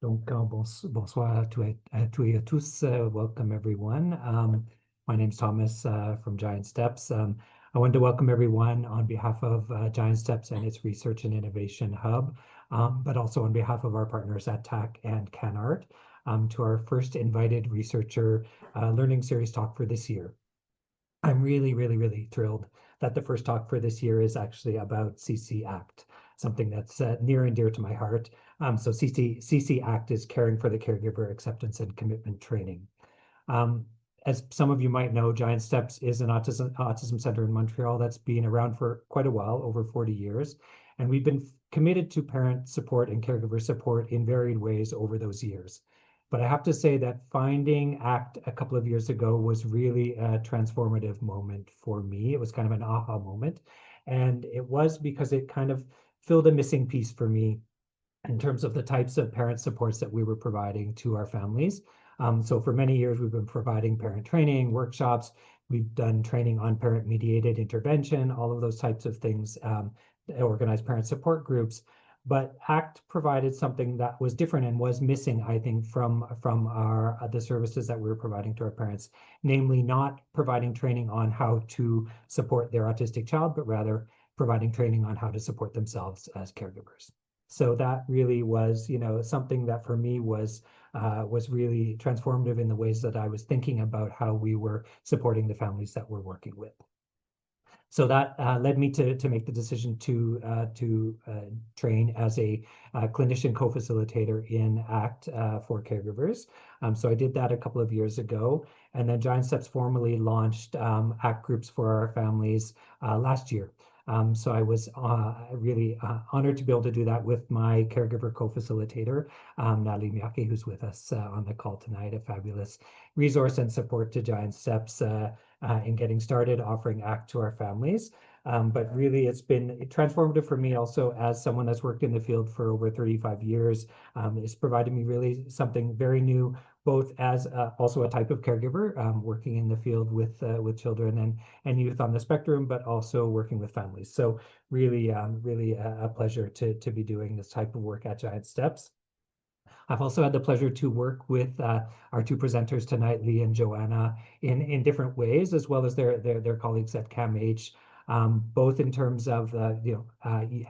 Donc, bonsoir à tous et à tous. Welcome, everyone. My name is Thomas from Giant Steps. I wanted to welcome everyone on behalf of Giant Steps and its Research and Innovation Hub, but also on behalf of our partners at TAC and CanNRT, to our first invited researcher learning series talk for this year. I'm really thrilled that the first talk for this year is actually about CC ACT, something that's near and dear to my heart. So CC ACT is Caring for the Caregiver Acceptance and Commitment Training. As some of you might know, Giant Steps is an autism center in Montreal that's been around for quite a while, over 40 years. And we've been committed to parent support and caregiver support in varied ways over those years. But I have to say that finding ACT a couple of years ago was really a transformative moment for me. It was kind of an aha moment. And it was because it kind of filled a missing piece for me in terms of the types of parent supports that we were providing to our families. So for many years, we've been providing parent training, workshops. We've done training on parent-mediated intervention, all of those types of things, organized parent support groups. But ACT provided something that was different and was missing, I think, from the services that we were providing to our parents, namely not providing training on how to support their autistic child, but rather providing training on how to support themselves as caregivers. So that really was, something that for me was really transformative in the ways that I was thinking about how we were supporting the families that we're working with. So that led me to make the decision to train as a clinician co-facilitator in ACT for caregivers. So I did that a couple of years ago, and then Giant Steps formally launched ACT groups for our families last year. So I was really honored to be able to do that with my caregiver co-facilitator, Natalie Miyake, who's with us on the call tonight, a fabulous resource and support to Giant Steps in getting started offering ACT to our families. But really, it's been transformative for me also as someone that's worked in the field for over 35 years. It's provided me really something very new, both as also a type of caregiver, working in the field with children and youth on the spectrum, but also working with families. So really a pleasure to be doing this type of work at Giant Steps. I've also had the pleasure to work with our two presenters tonight, Lee and Joanna, in different ways, as well as their colleagues at CAMH, both in terms of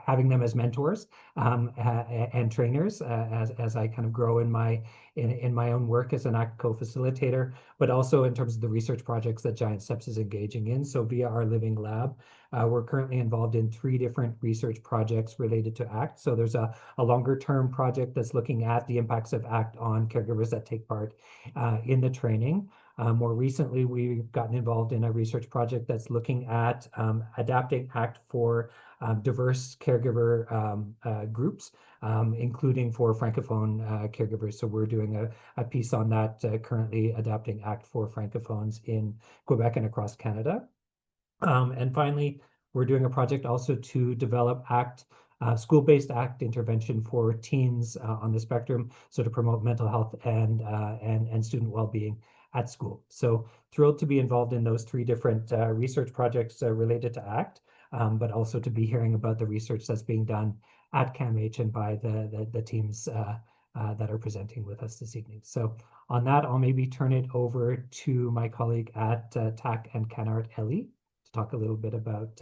having them as mentors and trainers as I kind of grow in my own work as an ACT co-facilitator, but also in terms of the research projects that Giant Steps is engaging in. So via our Living Lab, we're currently involved in 3 different research projects related to ACT. So there's a longer term project that's looking at the impacts of ACT on caregivers that take part in the training. More recently, we've gotten involved in a research project that's looking at adapting ACT for diverse caregiver groups, including for Francophone caregivers. So we're doing a piece on that, currently adapting ACT for Francophones in Quebec and across Canada. And finally, we're doing a project also to develop ACT, school-based ACT intervention for teens on the spectrum, so to promote mental health and student well-being at school. So thrilled to be involved in those 3 different research projects related to ACT, but also to be hearing about the research that's being done at CAMH and by the teams that are presenting with us this evening. So on that, I'll maybe turn it over to my colleague at TAC and CanNRT, Ellie, to talk a little bit about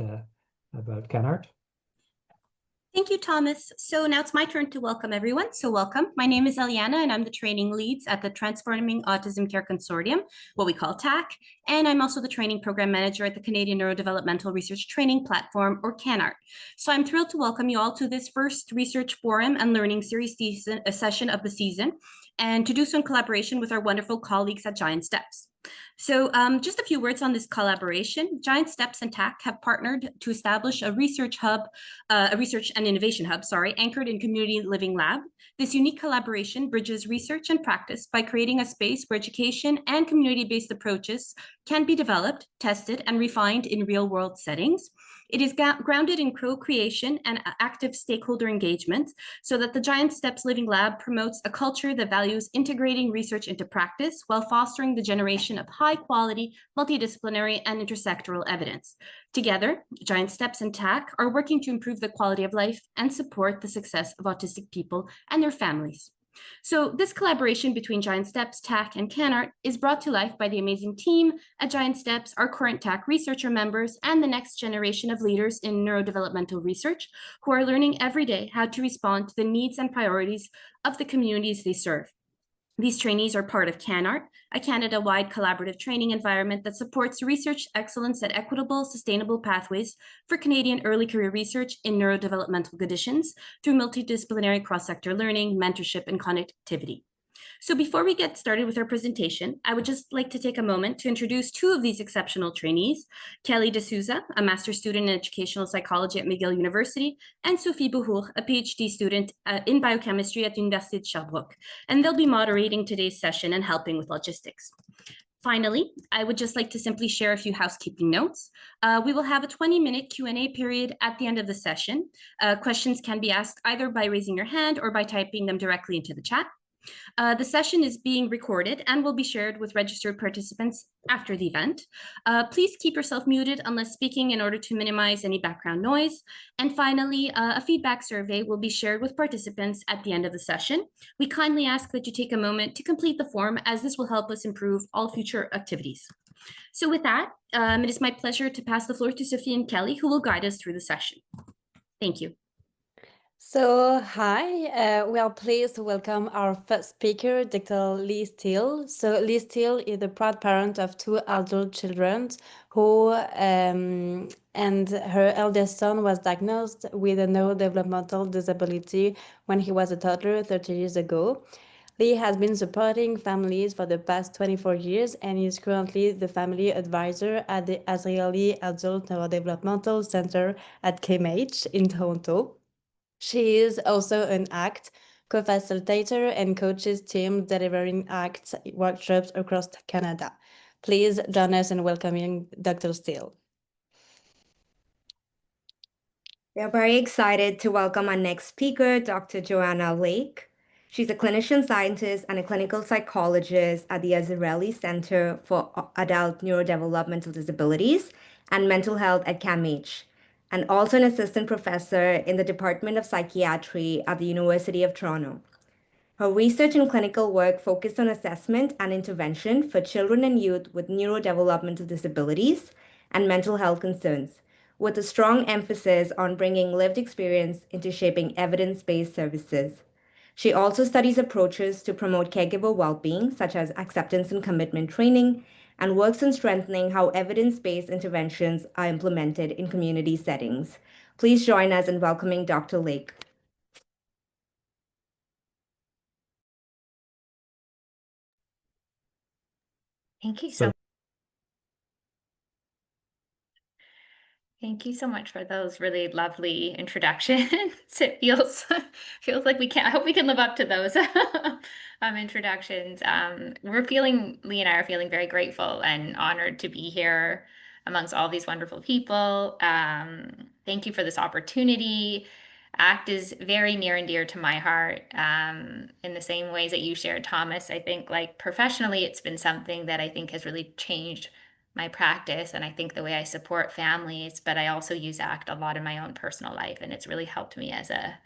CanNRT. Thank you, Thomas. So now it's my turn to welcome everyone. So welcome. My name is Eliana, and I'm the training leads at the Transforming Autism Care Consortium, what we call TAC. And I'm also the training program manager at the Canadian Neurodevelopmental Research Training Platform, or CanNRT. So I'm thrilled to welcome you all to this first research forum and learning series session of the season, and to do so in collaboration with our wonderful colleagues at Giant Steps. So just a few words on this collaboration. Giant Steps and TAC have partnered to establish a research hub, a research and innovation hub, anchored in Community Living Lab. This unique collaboration bridges research and practice by creating a space where education and community-based approaches can be developed, tested, and refined in real-world settings. It is grounded in co-creation and active stakeholder engagement, so that the Giant Steps Living Lab promotes a culture that values integrating research into practice while fostering the generation of high-quality, multidisciplinary, and intersectoral evidence. Together, Giant Steps and TAC are working to improve the quality of life and support the success of autistic people and their families. So this collaboration between Giant Steps, TAC, and CanNRT is brought to life by the amazing team at Giant Steps, our current TAC researcher members, and the next generation of leaders in neurodevelopmental research who are learning every day how to respond to the needs and priorities of the communities they serve. These trainees are part of CanNRT, a Canada-wide collaborative training environment that supports research excellence at equitable, sustainable pathways for Canadian early career research in neurodevelopmental conditions through multidisciplinary cross-sector learning, mentorship, and connectivity. So before we get started with our presentation, I would just like to take a moment to introduce two of these exceptional trainees, Kelly D'Souza, a master's student in educational psychology at McGill University, and Sophie Bouhour, a PhD student in biochemistry at Université de Sherbrooke. And they'll be moderating today's session and helping with logistics. Finally, I would just like to simply share a few housekeeping notes. We will have a 20-minute Q&A period at the end of the session. Questions can be asked either by raising your hand or by typing them directly into the chat. The session is being recorded and will be shared with registered participants after the event. Please keep yourself muted unless speaking in order to minimize any background noise. And finally, a feedback survey will be shared with participants at the end of the session. We kindly ask that you take a moment to complete the form, as this will help us improve all future activities. So with that, it is my pleasure to pass the floor to Sophie and Kelly, who will guide us through the session. Thank you. So, hi, we are pleased to welcome our first speaker, Dr. Lee Steele. So, Lee Steele is the proud parent of two adult children who, and her eldest son was diagnosed with a neurodevelopmental disability when he was a toddler 30 years ago. Lee has been supporting families for the past 24 years and is currently the family advisor at the Israeli Adult Neurodevelopmental Center at CAMH in Toronto. She is also an ACT co-facilitator and coaches team delivering ACT workshops across Canada. Please join us in welcoming Dr. Steele. We are very excited to welcome our next speaker, Dr. Johanna Lake. She's a clinician scientist and a clinical psychologist at the Israeli Center for Adult Neurodevelopmental Disabilities and Mental Health at CAMH, and also an assistant professor in the Department of Psychiatry at the University of Toronto. Her research and clinical work focused on assessment and intervention for children and youth with neurodevelopmental disabilities and mental health concerns, with a strong emphasis on bringing lived experience into shaping evidence-based services. She also studies approaches to promote caregiver well-being, such as acceptance and commitment training, and works on strengthening how evidence-based interventions are implemented in community settings. Please join us in welcoming Dr. Lake. Thank you so Thank you so much for those really lovely introductions. It feels like we can. I hope we can live up to those introductions. Lee and I are feeling very grateful and honored to be here amongst all these wonderful people. Thank you for this opportunity. ACT is very near and dear to my heart. In the same ways that you shared, Thomas, I think like professionally, it's been something that I think has really changed my practice and I think the way I support families, but I also use ACT a lot in my own personal life, and it's really helped me as a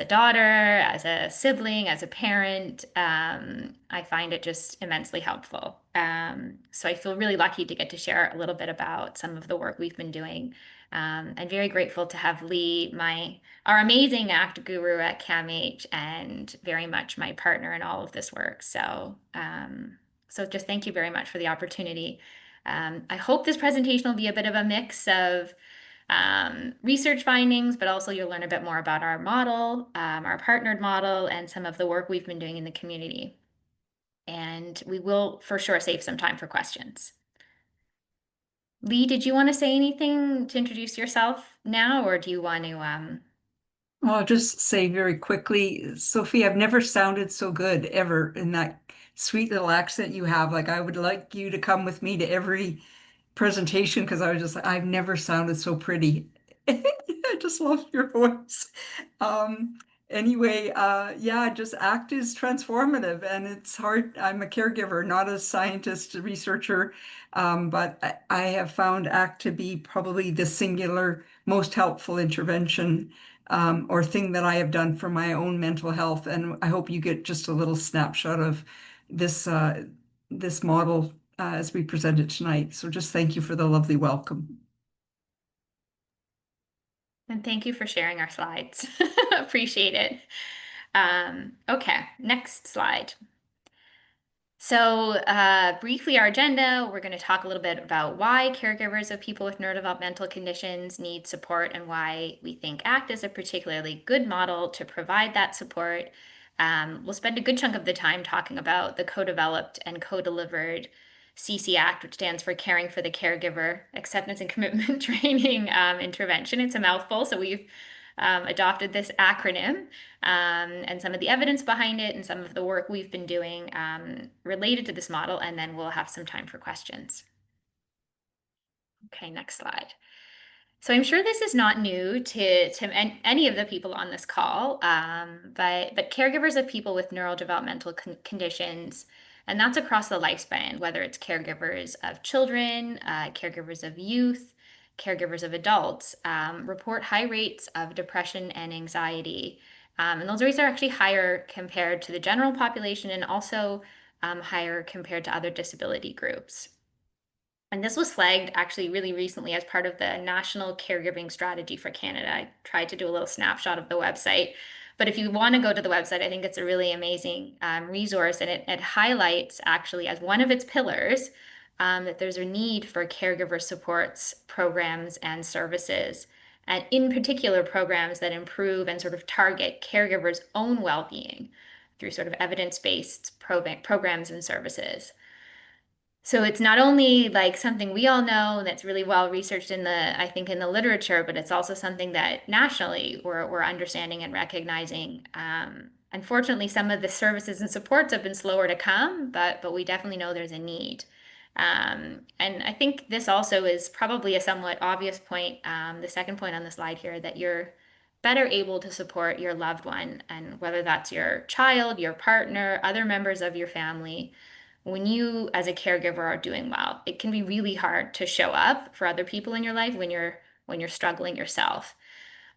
daughter, as a sibling, as a parent. I find it just immensely helpful. So I feel really lucky to get to share a little bit about some of the work we've been doing. I'm very grateful to have Lee, our amazing ACT guru at CAMH, and very much my partner in all of this work. So just thank you very much for the opportunity. I hope this presentation will be a bit of a mix of research findings, but also you'll learn a bit more about our model, our partnered model, and some of the work we've been doing in the community. And we will for sure save some time for questions. Lee, did you want to say anything to introduce yourself now, or do you want to... I'll just say very quickly, Sophie, I've never sounded so good ever in that sweet little accent you have. Like, I would like you to come with me to every presentation because I was just like, I've never sounded so pretty. I just love your voice. Anyway, yeah, just ACT is transformative and it's hard. I'm a caregiver, not a scientist, researcher, but I have found ACT to be probably the singular most helpful intervention or thing that I have done for my own mental health. And I hope you get just a little snapshot of this, this model as we present it tonight. So just thank you for the lovely welcome. And thank you for sharing our slides. Appreciate it. Okay, next slide. So briefly, our agenda, we're going to talk a little bit about why caregivers of people with neurodevelopmental conditions need support and why we think ACT is a particularly good model to provide that support. We'll spend a good chunk of the time talking about the co-developed and co-delivered CC ACT, which stands for Caring for the Caregiver, Acceptance and Commitment Training Intervention. It's a mouthful, so we've adopted this acronym and some of the evidence behind it and some of the work we've been doing related to this model, and then we'll have some time for questions. Okay, next slide. So I'm sure this is not new to any of the people on this call, but caregivers of people with neurodevelopmental conditions, and that's across the lifespan, whether it's caregivers of children, caregivers of youth, caregivers of adults, report high rates of depression and anxiety. And those rates are actually higher compared to the general population and also higher compared to other disability groups. And this was flagged actually really recently as part of the National Caregiving Strategy for Canada. I tried to do a little snapshot of the website, but if you want to go to the website, I think it's a really amazing resource, and it highlights actually as one of its pillars that there's a need for caregiver supports, programs, and services, and in particular programs that improve and sort of target caregivers' own well-being through sort of evidence-based programs and services. So it's not only like something we all know that's really well researched in the, I think, in the literature, but it's also something that nationally we're understanding and recognizing. Unfortunately, some of the services and supports have been slower to come, but we definitely know there's a need. And I think this also is probably a somewhat obvious point, the second point on the slide here, that you're better able to support your loved one, and whether that's your child, your partner, other members of your family, when you as a caregiver are doing well. It can be really hard to show up for other people in your life when you're struggling yourself.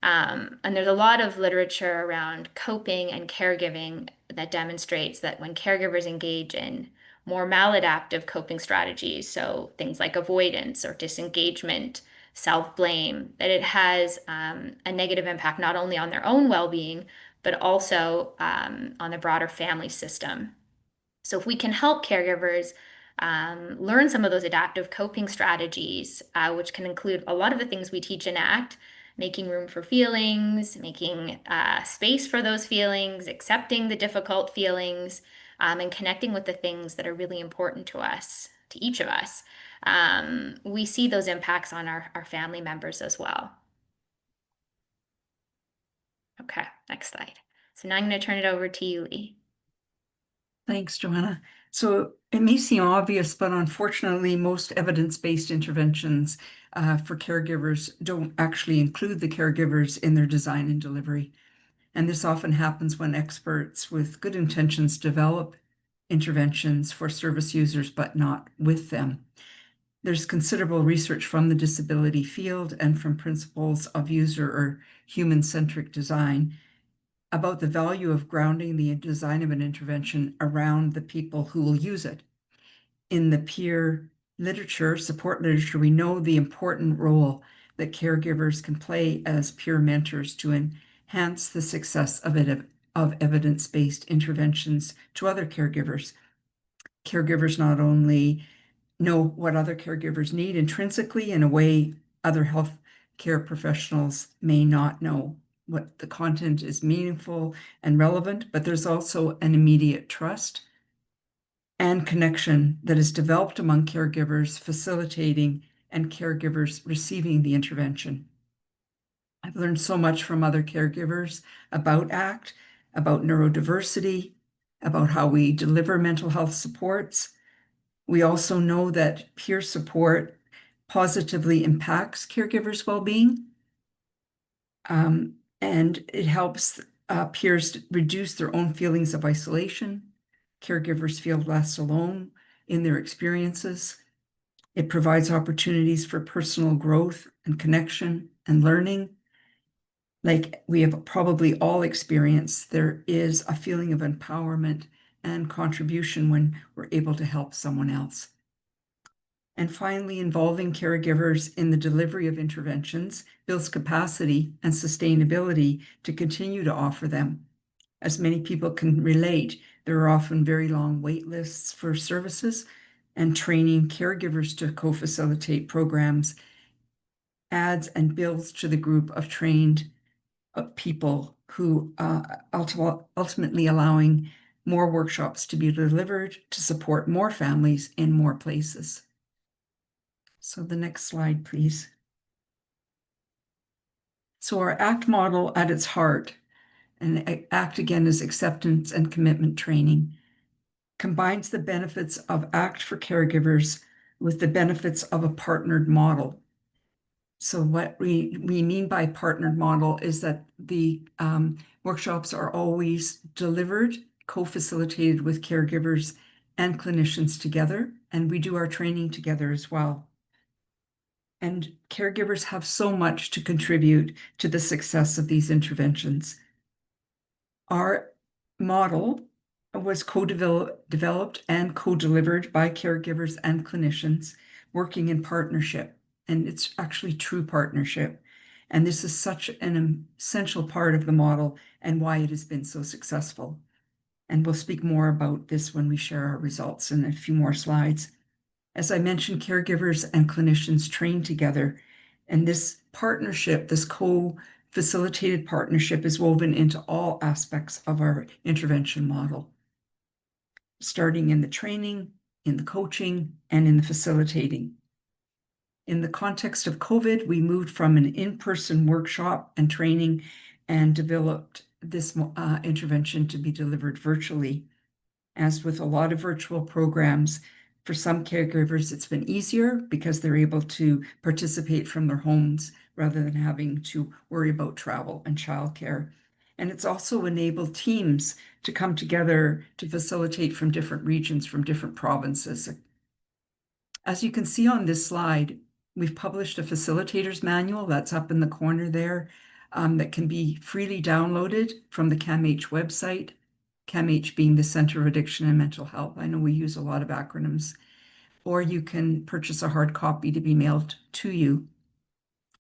And there's a lot of literature around coping and caregiving that demonstrates that when caregivers engage in more maladaptive coping strategies, so things like avoidance or disengagement, self-blame, that it has a negative impact not only on their own well-being, but also on the broader family system. So if we can help caregivers learn some of those adaptive coping strategies, which can include a lot of the things we teach in ACT, making room for feelings, making space for those feelings, accepting the difficult feelings, and connecting with the things that are really important to us, to each of us, we see those impacts on our family members as well. Okay, next slide. So now I'm going to turn it over to you, Lee. Thanks, Johanna. So it may seem obvious, but unfortunately, most evidence-based interventions for caregivers don't actually include the caregivers in their design and delivery. And this often happens when experts with good intentions develop interventions for service users, but not with them. There's considerable research from the disability field and from principles of user or human-centric design about the value of grounding the design of an intervention around the people who will use it. In the peer literature, support literature, we know the important role that caregivers can play as peer mentors to enhance the success of evidence-based interventions to other caregivers. Caregivers not only know what other caregivers need intrinsically in a way other health care professionals may not know. What the content is meaningful and relevant, but there's also an immediate trust and connection that is developed among caregivers facilitating and caregivers receiving the intervention. I've learned so much from other caregivers about ACT, about neurodiversity, about how we deliver mental health supports. We also know that peer support positively impacts caregivers' well-being. And it helps peers reduce their own feelings of isolation. Caregivers feel less alone in their experiences. It provides opportunities for personal growth and connection and learning. like we have probably all experienced, there is a feeling of empowerment and contribution when we're able to help someone else. And finally, involving caregivers in the delivery of interventions builds capacity and sustainability to continue to offer them. As many people can relate, there are often very long wait lists for services, and training caregivers to co-facilitate programs adds and builds to the group of trained people who ultimately allowing more workshops to be delivered to support more families in more places. So the next slide, please. So our ACT model at its heart, and ACT again is acceptance and commitment training, combines the benefits of ACT for caregivers with the benefits of a partnered model. So what we mean by partnered model is that the workshops are always delivered, co-facilitated with caregivers and clinicians together, and we do our training together as well. And caregivers have so much to contribute to the success of these interventions. Our model was co-developed and co-delivered by caregivers and clinicians working in partnership. And it's actually true partnership. And this is such an essential part of the model and why it has been so successful. And we'll speak more about this when we share our results in a few more slides. As I mentioned, caregivers and clinicians train together, and this partnership, this co-facilitated partnership, is woven into all aspects of our intervention model, starting in the training, in the coaching, and in the facilitating. In the context of COVID, we moved from an in-person workshop and training and developed this intervention to be delivered virtually. As with a lot of virtual programs, for some caregivers, it's been easier because they're able to participate from their homes rather than having to worry about travel and childcare. And it's also enabled teams to come together to facilitate from different regions, from different provinces. As you can see on this slide, we've published a facilitator's manual that's up in the corner there that can be freely downloaded from the CAMH website. CAMH being the Center of Addiction and Mental Health. I know we use a lot of acronyms. Or you can purchase a hard copy to be mailed to you.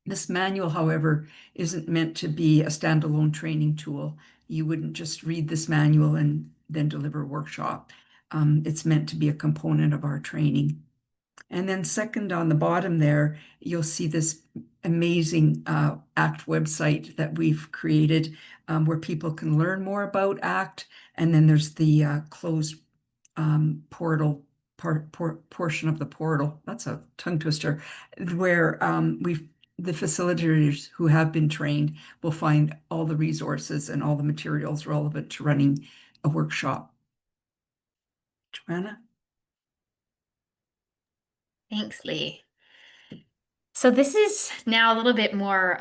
This manual, however, isn't meant to be a standalone training tool. You wouldn't just read this manual and then deliver a workshop. It's meant to be a component of our training. And then second on the bottom there, you'll see this amazing ACT website that we've created where people can learn more about ACT. And then there's the closed portal portion of the portal. That's a tongue twister, where the facilitators who have been trained will find all the resources and all the materials relevant to running a workshop. Joanna? Thanks, Lee. So this is now a little bit more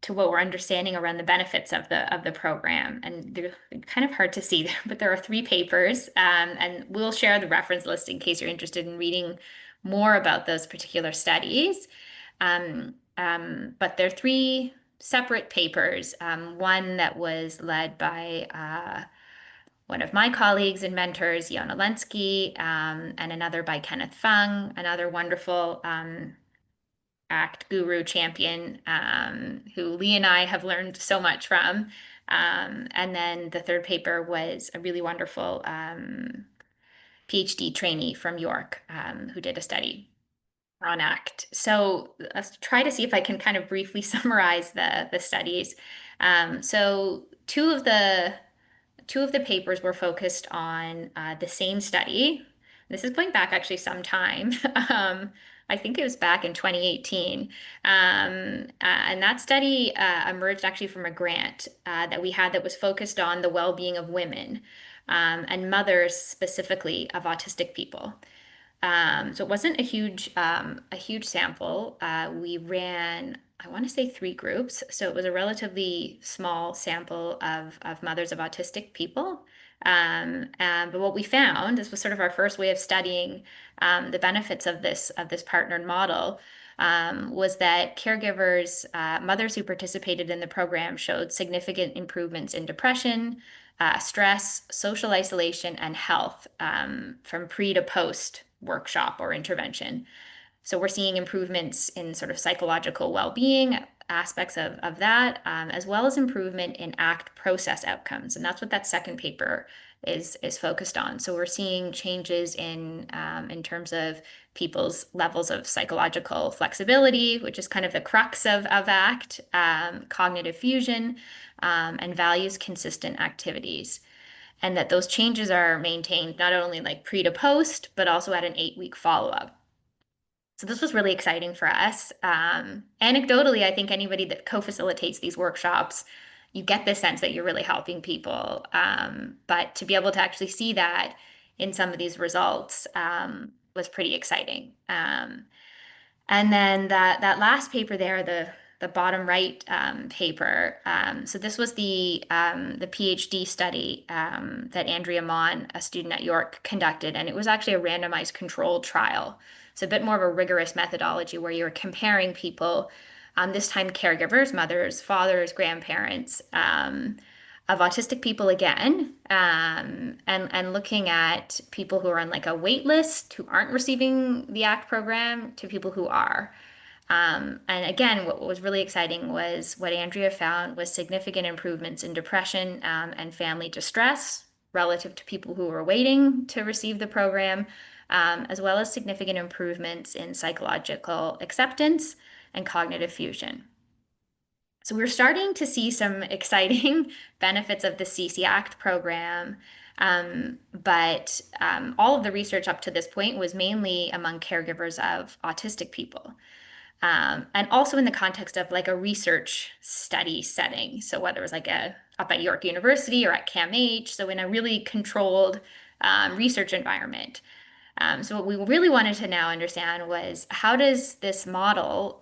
to what we're understanding around the benefits of the program, and they're kind of hard to see, but there are 3 papers, and we'll share the reference list in case you're interested in reading more about those particular studies. But there are 3 separate papers. One that was led by one of my colleagues and mentors, Johanna Lake, and another by Kenneth Fung, another wonderful ACT guru champion who Lee and I have learned so much from. And then the third paper was a really wonderful PhD trainee from York who did a study on ACT. So let's try to see if I can kind of briefly summarize the studies. So two of the papers were focused on the same study. This is going back actually some time. I think it was back in 2018. And that study emerged actually from a grant that we had that was focused on the well-being of women and mothers specifically of autistic people. So it wasn't a huge sample. We ran, I want to say 3 groups. So it was a relatively small sample of mothers of autistic people. But what we found, this was sort of our first way of studying the benefits of this partnered model, was that caregivers, mothers who participated in the program showed significant improvements in depression, stress, social isolation, and health from pre to post workshop or intervention. So we're seeing improvements in sort of psychological well-being aspects of that, as well as improvement in ACT process outcomes. And that's what that second paper is focused on. So we're seeing changes in terms of people's levels of psychological flexibility, which is kind of the crux of ACT, cognitive fusion, and values consistent activities. And that those changes are maintained not only like pre to post, but also at an 8-week follow-up. So this was really exciting for us. Anecdotally, I think anybody that co-facilitates these workshops, you get this sense that you're really helping people. But to be able to actually see that in some of these results was pretty exciting. And then that last paper there, the bottom right paper. So this was the PhD study that Andrea Mon, a student at York, conducted, and it was actually a randomized controlled trial. So a bit more of a rigorous methodology where you're comparing people, this time caregivers, mothers, fathers, grandparents, of autistic people again, and looking at people who are on like a wait list, who aren't receiving the ACT program, to people who are. And again, what was really exciting was what Andrea found was significant improvements in depression and family distress relative to people who were waiting to receive the program, as well as significant improvements in psychological acceptance and cognitive fusion. So we're starting to see some exciting benefits of the CC-ACT program, but all of the research up to this point was mainly among caregivers of autistic people. And also in the context of like a research study setting. So whether it was like up at York University or at CAMH, so in a really controlled research environment. So what we really wanted to now understand was, how does this model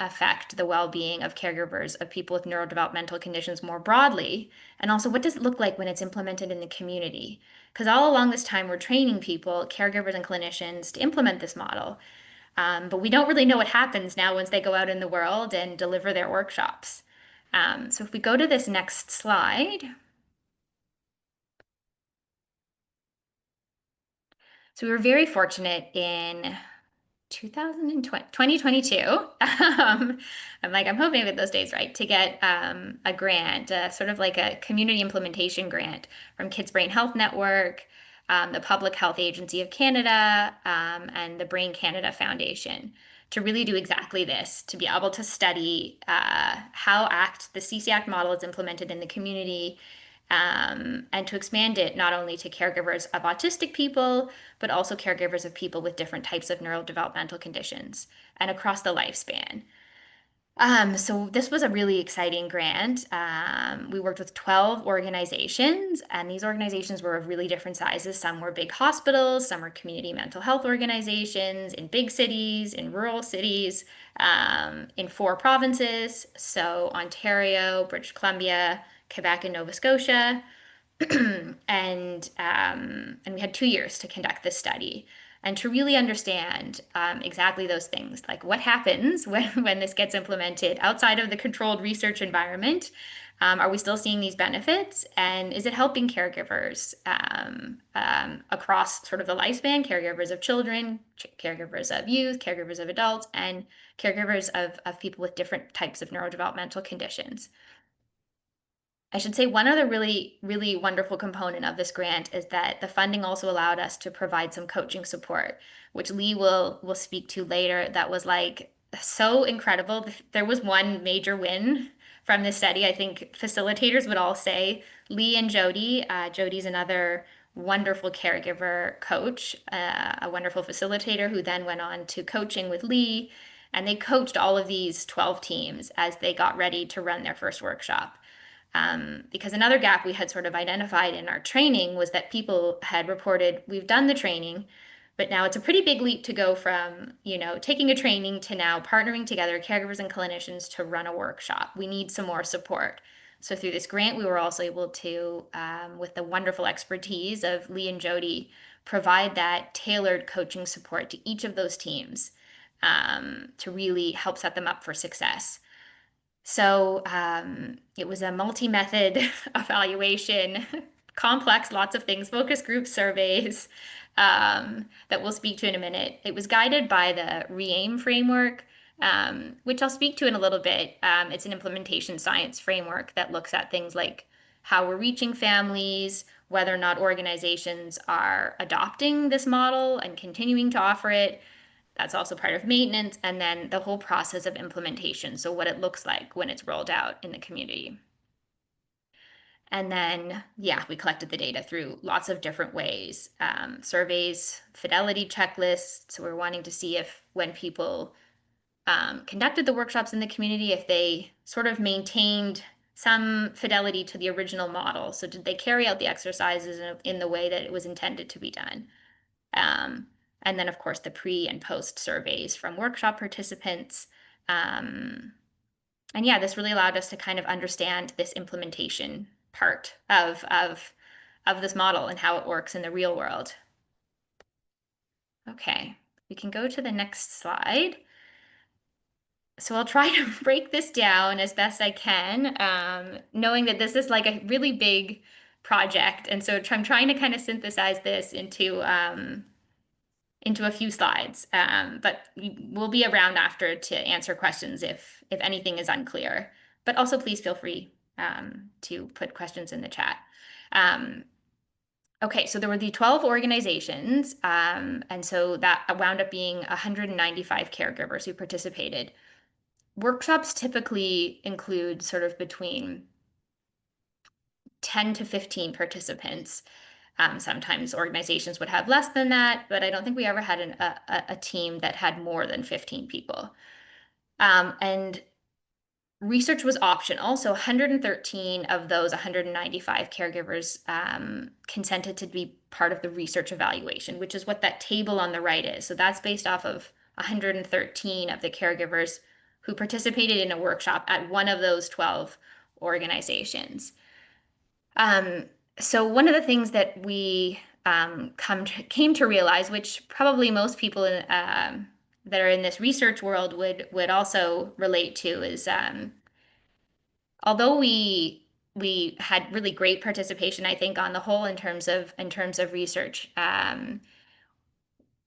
affect the well-being of caregivers of people with neurodevelopmental conditions more broadly? And also, what does it look like when it's implemented in the community? Because all along this time, we're training people, caregivers and clinicians, to implement this model. But we don't really know what happens now once they go out in the world and deliver their workshops. So if we go to this next slide. So we were very fortunate in 2022. I'm hoping I get those days right, to get a grant, sort of like a community implementation grant from Kids Brain Health Network, the Public Health Agency of Canada, and the Brain Canada Foundation, to really do exactly this, to be able to study how the CC-ACT model is implemented in the community, and to expand it not only to caregivers of autistic people, but also caregivers of people with different types of neurodevelopmental conditions and across the lifespan. So this was a really exciting grant. We worked with 12 organizations, and these organizations were of really different sizes. Some were big hospitals, some were community mental health organizations in big cities, in rural cities, in 4 provinces. So Ontario, British Columbia, Quebec, and Nova Scotia. And we had 2 years to conduct this study and to really understand exactly those things, like what happens when this gets implemented outside of the controlled research environment. Are we still seeing these benefits? And is it helping caregivers across sort of the lifespan, caregivers of children, caregivers of youth, caregivers of adults, and caregivers of people with different types of neurodevelopmental conditions? I should say one other really, really wonderful component of this grant is that the funding also allowed us to provide some coaching support, which Lee will speak to later. That was like so incredible. There was one major win from this study. I think facilitators would all say Lee and Jody. Jody's another wonderful caregiver coach, a wonderful facilitator who then went on to coaching with Lee. And they coached all of these 12 teams as they got ready to run their first workshop. Because another gap we had sort of identified in our training was that people had reported, we've done the training, but now it's a pretty big leap to go from, taking a training to now partnering together, caregivers and clinicians, to run a workshop. We need some more support. So through this grant, we were also able to, with the wonderful expertise of Lee and Jody, provide that tailored coaching support to each of those teams. to really help set them up for success. So it was a multi-method evaluation, complex, lots of things, focus groups, surveys, that we'll speak to in a minute. It was guided by the RE-AIM framework, which I'll speak to in a little bit. It's an implementation science framework that looks at things like how we're reaching families, whether or not organizations are adopting this model and continuing to offer it. That's also part of maintenance, and then the whole process of implementation. So what it looks like when it's rolled out in the community. And then, yeah, we collected the data through lots of different ways. Surveys, fidelity checklists. So we're wanting to see if when people conducted the workshops in the community, if they sort of maintained some fidelity to the original model. So did they carry out the exercises in the way that it was intended to be done? And then, of course, the pre and post surveys from workshop participants. And yeah, this really allowed us to kind of understand this implementation part of this model and how it works in the real world. Okay, we can go to the next slide. So I'll try to break this down as best I can, knowing that this is like a really big project. And so I'm trying to kind of synthesize this into a few slides, but we'll be around after to answer questions if anything is unclear. But also please feel free to put questions in the chat. Okay, so there were the 12 organizations, and so that wound up being 195 caregivers who participated. Workshops typically include sort of between 10 to 15 participants. Sometimes organizations would have less than that, but I don't think we ever had a team that had more than 15 people. And research was optional. So 113 of those 195 caregivers consented to be part of the research evaluation, which is what that table on the right is. So that's based off of 113 of the caregivers who participated in a workshop at one of those 12 organizations. So one of the things that we came to realize, which probably most people that are in this research world would also relate to, is although we had really great participation, I think on the whole in terms of research.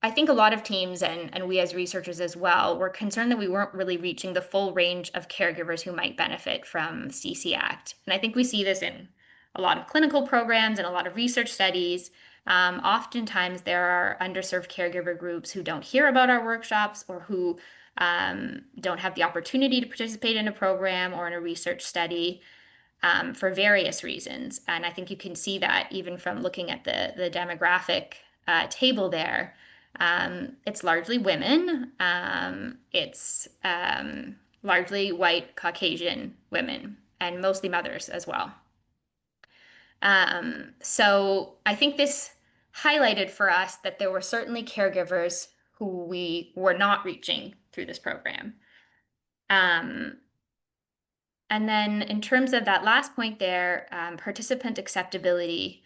I think a lot of teams and we as researchers as well were concerned that we weren't really reaching the full range of caregivers who might benefit from CC Act. And I think we see this in a lot of clinical programs and a lot of research studies. Oftentimes there are underserved caregiver groups who don't hear about our workshops or who don't have the opportunity to participate in a program or in a research study for various reasons. And I think you can see that even from looking at the demographic table there. It's largely women. It's largely white Caucasian women and mostly mothers as well. So I think this highlighted for us that there were certainly caregivers who we were not reaching through this program. And then in terms of that last point there, participant acceptability,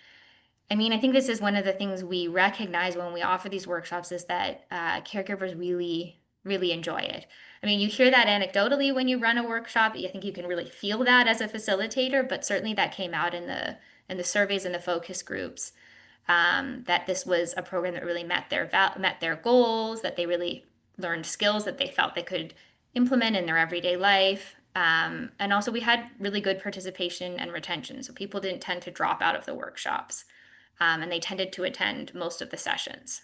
I mean, I think this is one of the things we recognize when we offer these workshops is that caregivers really, really enjoy it. I mean, you hear that anecdotally when you run a workshop. I think you can really feel that as a facilitator, but certainly that came out in the surveys and the focus groups, that this was a program that really met their goals, that they really learned skills that they felt they could implement in their everyday life. And also we had really good participation and retention. So people didn't tend to drop out of the workshops. And they tended to attend most of the sessions.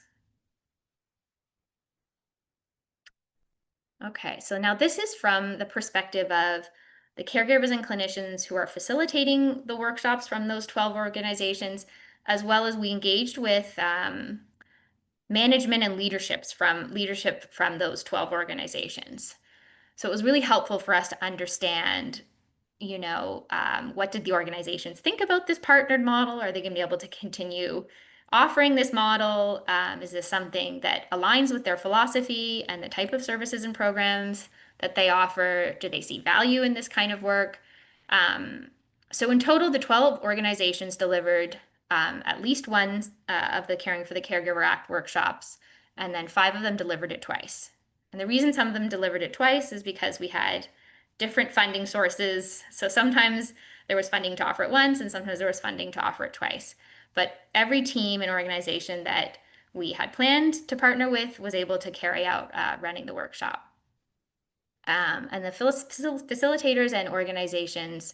Okay, so now this is from the perspective of the caregivers and clinicians who are facilitating the workshops from those 12 organizations, as well as we engaged with management and leadership from those 12 organizations. So it was really helpful for us to understand, you know, what did the organizations think about this partnered model? Are they going to be able to continue offering this model? Is this something that aligns with their philosophy and the type of services and programs that they offer? Do they see value in this kind of work? So in total, the 12 organizations delivered at least one of the Caring for the Caregiver Act workshops, and then 5 of them delivered it twice. And the reason some of them delivered it twice is because we had different funding sources. So sometimes there was funding to offer it once, and sometimes there was funding to offer it twice. But every team and organization that we had planned to partner with was able to carry out running the workshop. And the facilitators and organizations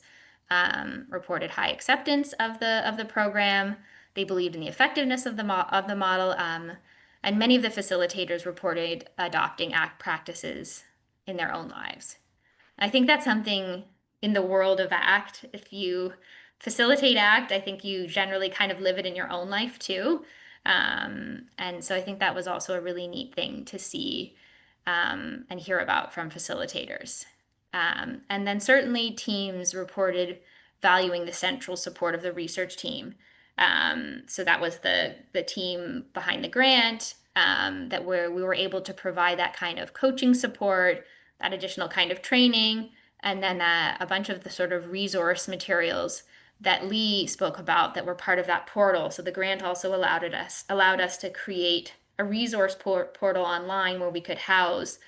reported high acceptance of the program. They believed in the effectiveness of the model, and many of the facilitators reported adopting ACT practices in their own lives. I think that's something in the world of ACT. If you facilitate ACT, I think you generally kind of live it in your own life too. And so I think that was also a really neat thing to see and hear about from facilitators. And then certainly teams reported valuing the central support of the research team. So that was the team behind the grant, that where we were able to provide that kind of coaching support, that additional kind of training, and then a bunch of the sort of resource materials that Lee spoke about that were part of that portal. So the grant also allowed us to create a resource portal online where we could house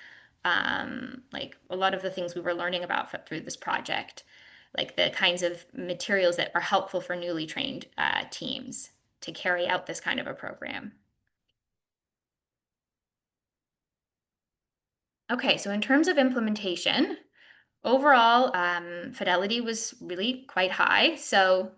like a lot of the things we were learning about through this project, like the kinds of materials that are helpful for newly trained teams to carry out this kind of a program. Okay, so in terms of implementation, overall, fidelity was really quite high. So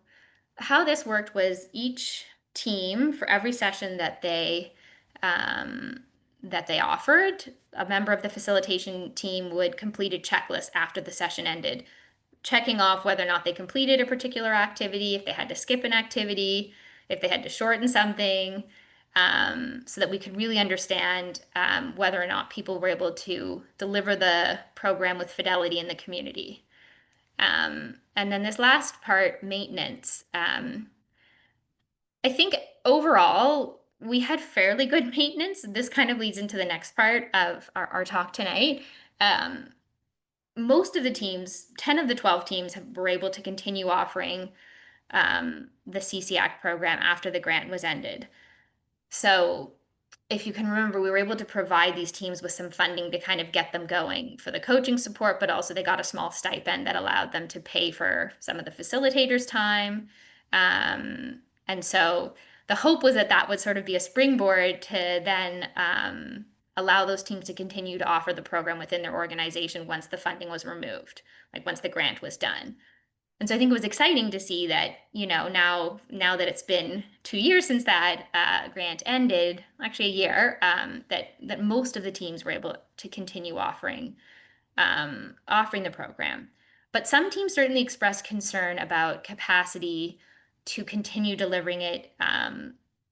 how this worked was each team, for every session that they offered, a member of the facilitation team would complete a checklist after the session ended, checking off whether or not they completed a particular activity, if they had to skip an activity, if they had to shorten something, so that we could really understand whether or not people were able to deliver the program with fidelity in the community. And then this last part, maintenance. I think overall, we had fairly good maintenance. This kind of leads into the next part of our talk tonight. Most of the teams, 10 of the 12 teams, were able to continue offering the CCAC program after the grant was ended. So if you can remember, we were able to provide these teams with some funding to kind of get them going for the coaching support, but also they got a small stipend that allowed them to pay for some of the facilitators' time. And so the hope was that that would sort of be a springboard to then allow those teams to continue to offer the program within their organization once the funding was removed, like once the grant was done. And so I think it was exciting to see that, you know, now that it's been 2 years since that grant ended, actually a year, that most of the teams were able to continue offering the program. But some teams certainly expressed concern about capacity to continue delivering it,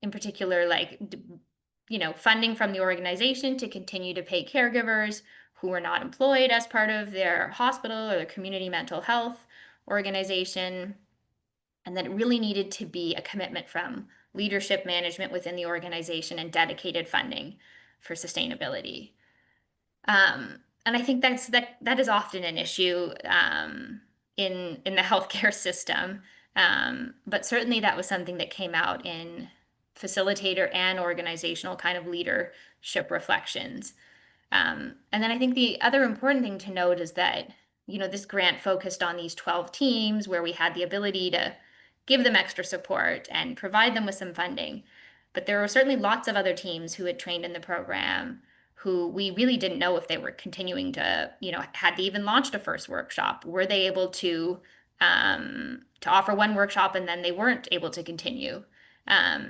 in particular, like, you know, funding from the organization to continue to pay caregivers who were not employed as part of their hospital or their community mental health organization, and that it really needed to be a commitment from leadership management within the organization and dedicated funding for sustainability. And I think that is often an issue in the healthcare system, but certainly that was something that came out in facilitator and organizational kind of leadership reflections. And then I think the other important thing to note is that, you know, this grant focused on these 12 teams where we had the ability to give them extra support and provide them with some funding. But there were certainly lots of other teams who had trained in the program who we really didn't know if they were continuing to, you know, had they even launched a first workshop? Were they able to offer one workshop and then they weren't able to continue?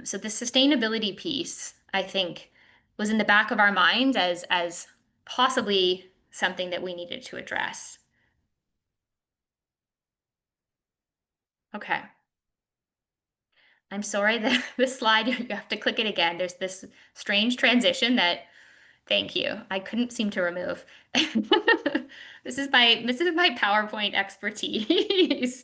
So the sustainability piece, I think, was in the back of our minds as possibly something that we needed to address. Okay. I'm sorry that this slide, you have to click it again. There's this strange transition that, thank you, I couldn't seem to remove. This is my PowerPoint expertise.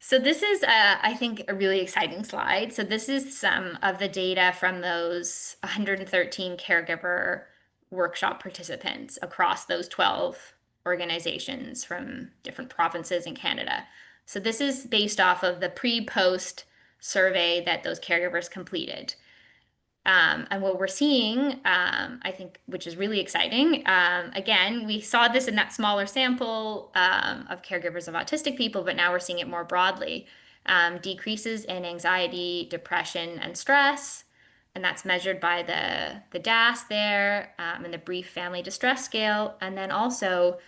So this is, I think, a really exciting slide. So this is some of the data from those 113 caregiver workshop participants across those 12 organizations from different provinces in Canada. So this is based off of the pre-post survey that those caregivers completed. And what we're seeing, I think, which is really exciting, again, we saw this in that smaller sample of caregivers of autistic people, but now we're seeing it more broadly. Decreases in anxiety, depression, and stress, and that's measured by the DAS there, and the brief family distress scale, and then also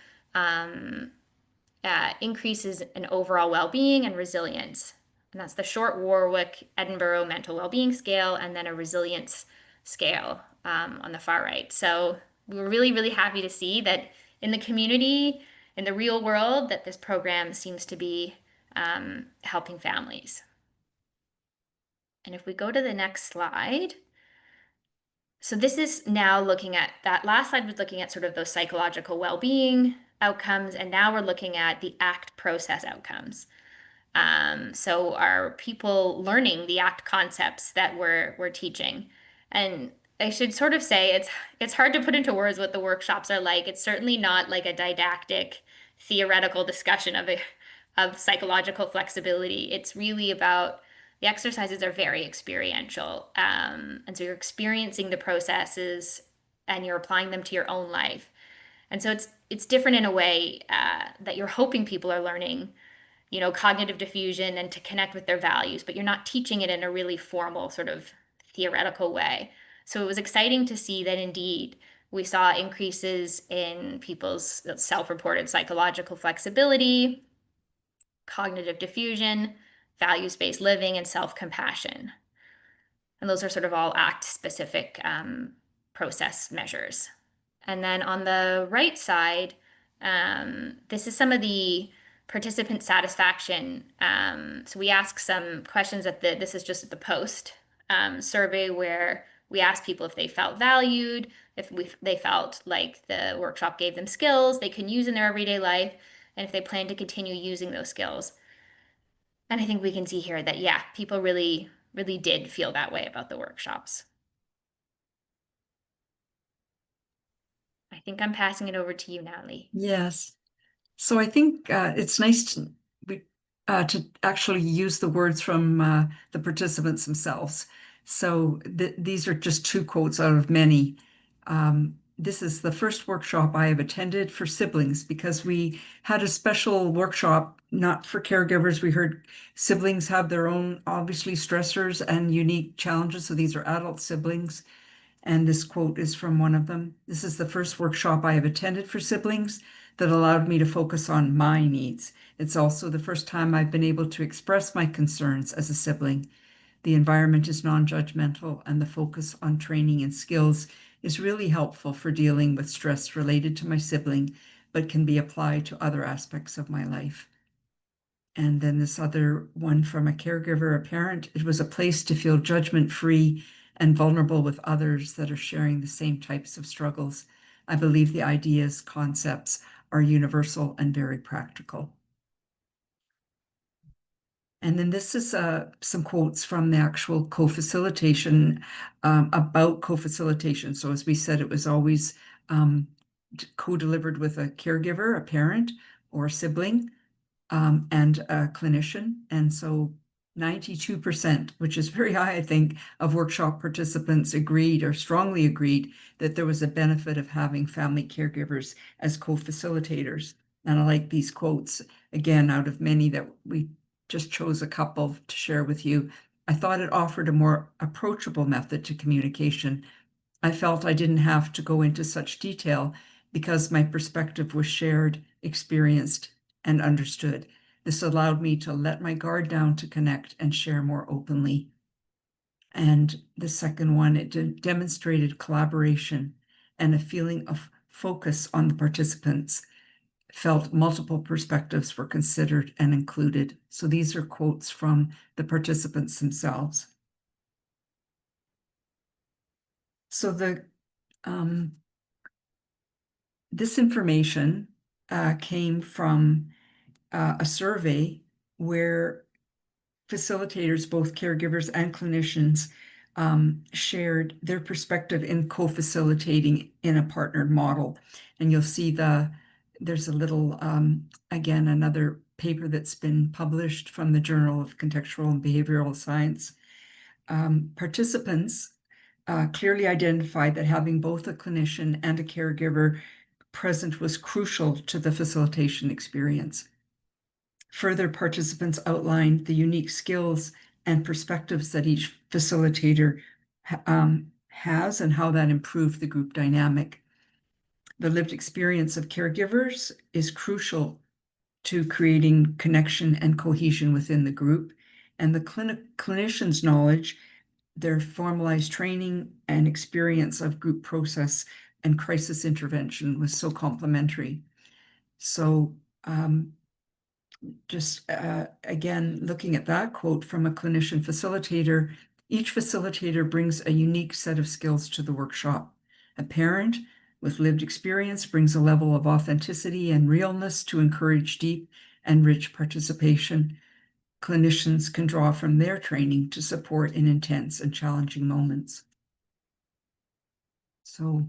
increases in overall well-being and resilience. And that's the short Warwick Edinburgh mental well-being scale, and then a resilience scale on the far right. So we were really, really happy to see that in the community, in the real world, that this program seems to be helping families. And if we go to the next slide. So this is now looking at, that last slide was looking at sort of those psychological well-being outcomes, and now we're looking at the ACT process outcomes. So are people learning the ACT concepts that we're teaching? And I should sort of say it's hard to put into words what the workshops are like. It's certainly not like a didactic, theoretical discussion of psychological flexibility. It's really about, the exercises are very experiential. And so you're experiencing the processes and you're applying them to your own life. And so it's different in a way that you're hoping people are learning, you know, cognitive diffusion and to connect with their values, but you're not teaching it in a really formal sort of theoretical way. So it was exciting to see that indeed we saw increases in people's self-reported psychological flexibility, cognitive diffusion, values-based living, and self-compassion. And those are sort of all ACT-specific process measures. And then on the right side, this is some of the participant satisfaction. So we ask some questions this is just at the post survey, where we ask people if they felt valued, if they felt like the workshop gave them skills they can use in their everyday life, and if they plan to continue using those skills. And I think we can see here that, yeah, people really, really did feel that way about the workshops. I think I'm passing it over to you now, Lee. Yes. So I think it's nice to actually use the words from the participants themselves. So these are just 2 quotes out of many. This is the first workshop I have attended for siblings, because we had a special workshop, not for caregivers. We heard siblings have their own, obviously, stressors and unique challenges. So these are adult siblings. And this quote is from one of them. This is the first workshop I have attended for siblings that allowed me to focus on my needs. It's also the first time I've been able to express my concerns as a sibling. The environment is non-judgmental, and the focus on training and skills is really helpful for dealing with stress related to my sibling, but can be applied to other aspects of my life. And then this other one from a caregiver, a parent: it was a place to feel judgment-free and vulnerable with others that are sharing the same types of struggles. I believe the ideas, concepts are universal and very practical. And then this is some quotes from the actual co-facilitation, about co-facilitation. So as we said, it was always co-delivered with a caregiver, a parent, or a sibling, and a clinician. And so 92%, which is very high, I think, of workshop participants agreed, or strongly agreed, that there was a benefit of having family caregivers as co-facilitators. And I like these quotes, again, out of many that we just chose a couple to share with you. I thought it offered a more approachable method to communication. I felt I didn't have to go into such detail because my perspective was shared, experienced, and understood. This allowed me to let my guard down to connect and share more openly. And the second one, it demonstrated collaboration and a feeling of focus on the participants. Felt multiple perspectives were considered and included. So these are quotes from the participants themselves. So this information came from a survey where facilitators, both caregivers and clinicians, shared their perspective in co-facilitating in a partnered model. And you'll see there's a little, again, another paper that's been published from the Journal of Contextual and Behavioral Science. Participants clearly identified that having both a clinician and a caregiver present was crucial to the facilitation experience. Further, participants outlined the unique skills and perspectives that each facilitator has and how that improved the group dynamic. The lived experience of caregivers is crucial to creating connection and cohesion within the group, and the clinician's knowledge, their formalized training and experience of group process and crisis intervention was so complementary. So again, looking at that quote from a clinician facilitator, each facilitator brings a unique set of skills to the workshop. A parent with lived experience brings a level of authenticity and realness to encourage deep and rich participation. Clinicians can draw from their training to support in intense and challenging moments. So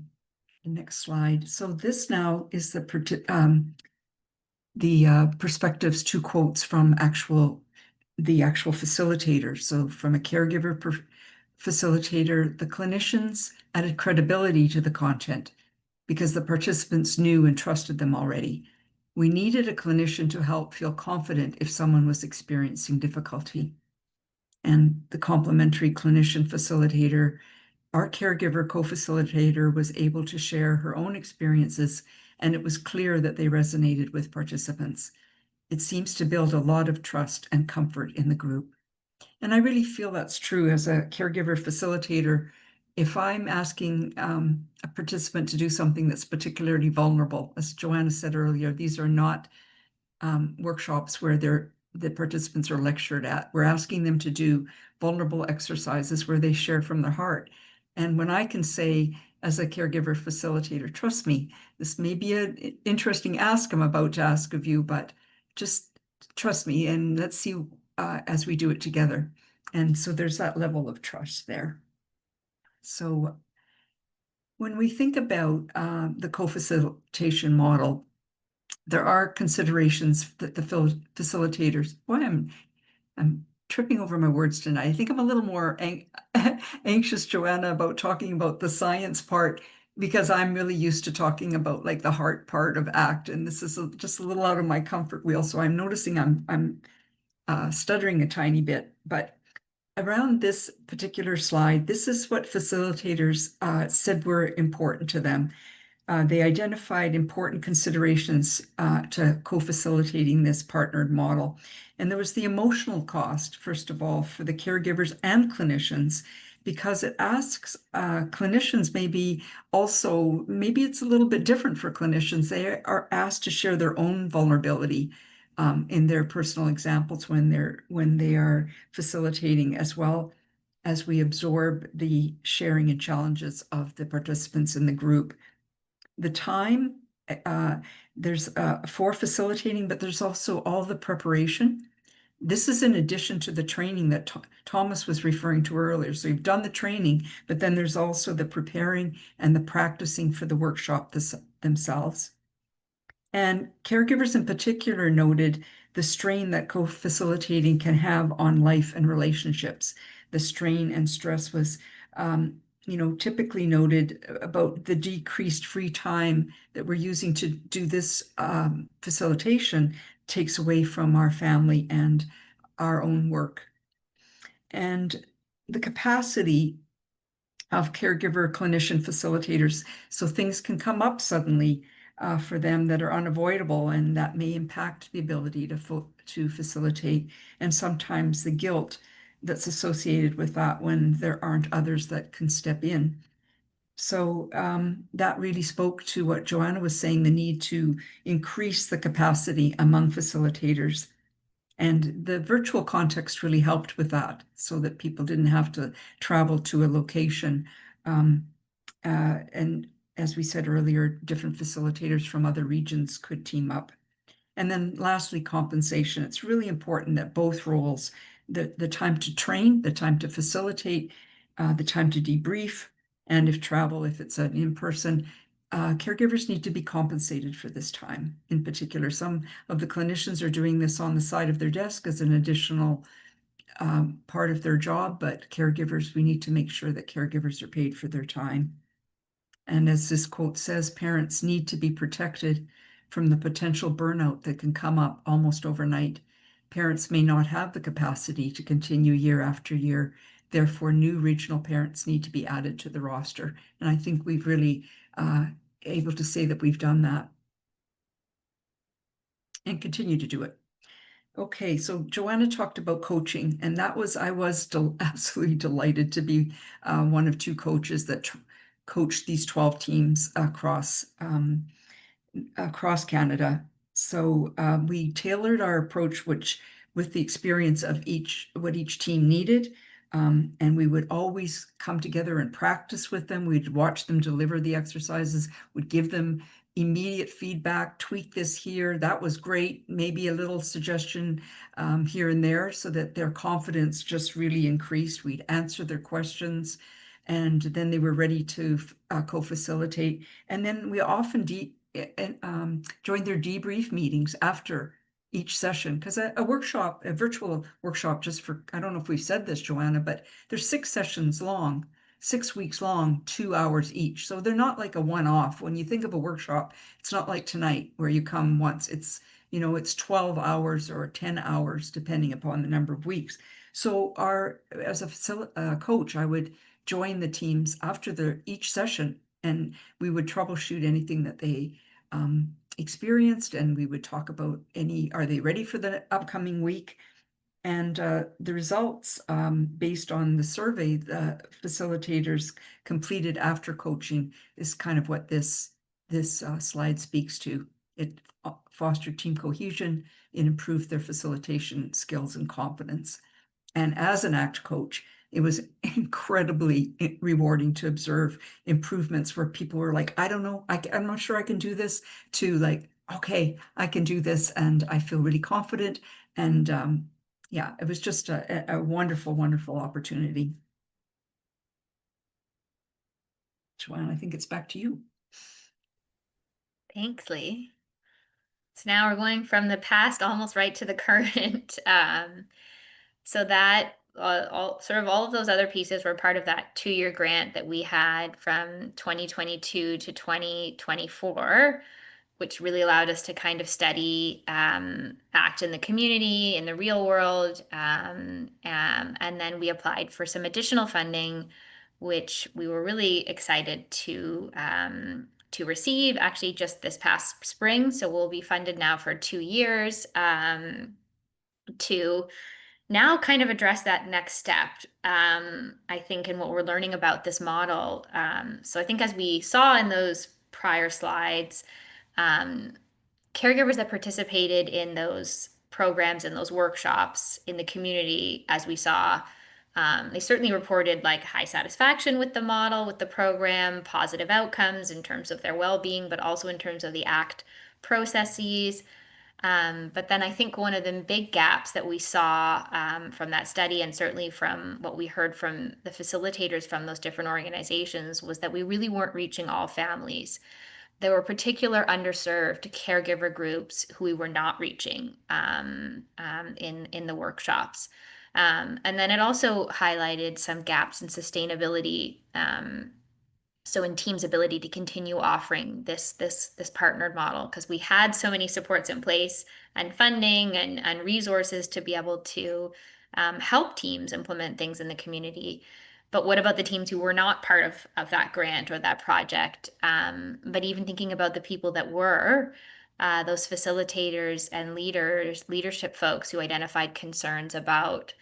the next slide. So this now is the perspectives, 2 quotes from the actual facilitator. So from a caregiver facilitator, the clinicians added credibility to the content because the participants knew and trusted them already. We needed a clinician to help feel confident if someone was experiencing difficulty. And the complementary clinician facilitator, our caregiver co-facilitator, was able to share her own experiences, and it was clear that they resonated with participants. It seems to build a lot of trust and comfort in the group. And I really feel that's true as a caregiver facilitator. If I'm asking a participant to do something that's particularly vulnerable, as Joanna said earlier, these are not workshops where the participants are lectured at. We're asking them to do vulnerable exercises where they share from their heart. And when I can say, as a caregiver facilitator, trust me, this may be an interesting ask I'm about to ask of you, but just trust me and let's see as we do it together. And so there's that level of trust there. So when we think about the co-facilitation model, there are considerations that the facilitators, boy, I'm tripping over my words tonight. I think I'm a little more anxious, Joanna, about talking about the science part, because I'm really used to talking about like the heart part of ACT, and this is just a little out of my comfort wheel. So I'm noticing I'm stuttering a tiny bit, but around this particular slide, this is what facilitators said were important to them. They identified important considerations to co-facilitating this partnered model. And there was the emotional cost, first of all, for the caregivers and clinicians, because it asks clinicians maybe it's a little bit different for clinicians. They are asked to share their own vulnerability in their personal examples when they are facilitating, as well as we absorb the sharing and challenges of the participants in the group. The time there's for facilitating, but there's also all the preparation. This is in addition to the training that Thomas was referring to earlier. So you've done the training, but then there's also the preparing and the practicing for the workshop themselves. And caregivers in particular noted the strain that co-facilitating can have on life and relationships. The strain and stress was typically noted about the decreased free time that we're using to do this facilitation takes away from our family and our own work. And the capacity of caregiver clinician facilitators, so things can come up suddenly for them that are unavoidable, and that may impact the ability to facilitate, and sometimes the guilt that's associated with that when there aren't others that can step in. So that really spoke to what Joanna was saying, the need to increase the capacity among facilitators. And the virtual context really helped with that, so that people didn't have to travel to a location. And as we said earlier, different facilitators from other regions could team up. And then lastly, compensation. It's really important that both roles, the time to train, the time to facilitate, the time to debrief, and if it's an in-person, caregivers need to be compensated for this time. In particular, some of the clinicians are doing this on the side of their desk as an additional part of their job, but caregivers, we need to make sure that caregivers are paid for their time. And as this quote says, parents need to be protected from the potential burnout that can come up almost overnight. Parents may not have the capacity to continue year after year. Therefore, new regional parents need to be added to the roster. And I think we've really able to say that we've done that and continue to do it. Okay, so Joanna talked about coaching, and I was absolutely delighted to be one of 2 coaches that coached these 12 teams across Canada. So we tailored our approach, with the experience of what each team needed. And we would always come together and practice with them. We'd watch them deliver the exercises, would give them immediate feedback, tweak this here, that was great, maybe a little suggestion here and there, so that their confidence just really increased. We'd answer their questions, and then they were ready to co-facilitate. And then we often joined their debrief meetings after each session, because a virtual workshop, I don't know if we've said this, Joanna, but there's 6 sessions long, 6 weeks long, 2 hours each. So they're not like a one-off. When you think of a workshop, it's not like tonight where you come once. It's 12 hours or 10 hours, depending upon the number of weeks. So as a coach, I would join the teams after each session, and we would troubleshoot anything that they experienced, and we would talk about are they ready for the upcoming week? And the results, based on the survey the facilitators completed after coaching, is kind of what this slide speaks to. It fostered team cohesion, it improved their facilitation skills and confidence. And as an ACT coach, it was incredibly rewarding to observe improvements where people were like, I don't know, I'm not sure I can do this, to like, okay, I can do this, and I feel really confident. And yeah, it was just a wonderful, wonderful opportunity. Joanne, I think it's back to you. Thanks, Lee. So now we're going from the past almost right to the current. So that all of those other pieces were part of that 2-year grant that we had from 2022 to 2024, which really allowed us to kind of study ACT in the community, in the real world. And then we applied for some additional funding, which we were really excited to receive actually just this past spring. So we'll be funded now for 2 years to now kind of address that next step, I think, in what we're learning about this model. So I think, as we saw in those prior slides, caregivers that participated in those programs and those workshops in the community, as we saw, they certainly reported like high satisfaction with the model, with the program, positive outcomes in terms of their well-being, but also in terms of the ACT processes. But then I think one of the big gaps that we saw from that study, and certainly from what we heard from the facilitators from those different organizations, was that we really weren't reaching all families. There were particular underserved caregiver groups who we were not reaching in the workshops. And then it also highlighted some gaps in sustainability. So in teams' ability to continue offering this partnered model, because we had so many supports in place and funding and resources to be able to help teams implement things in the community. But what about the teams who were not part of that grant or that project? But even thinking about the people that were, those facilitators and leadership folks who identified concerns about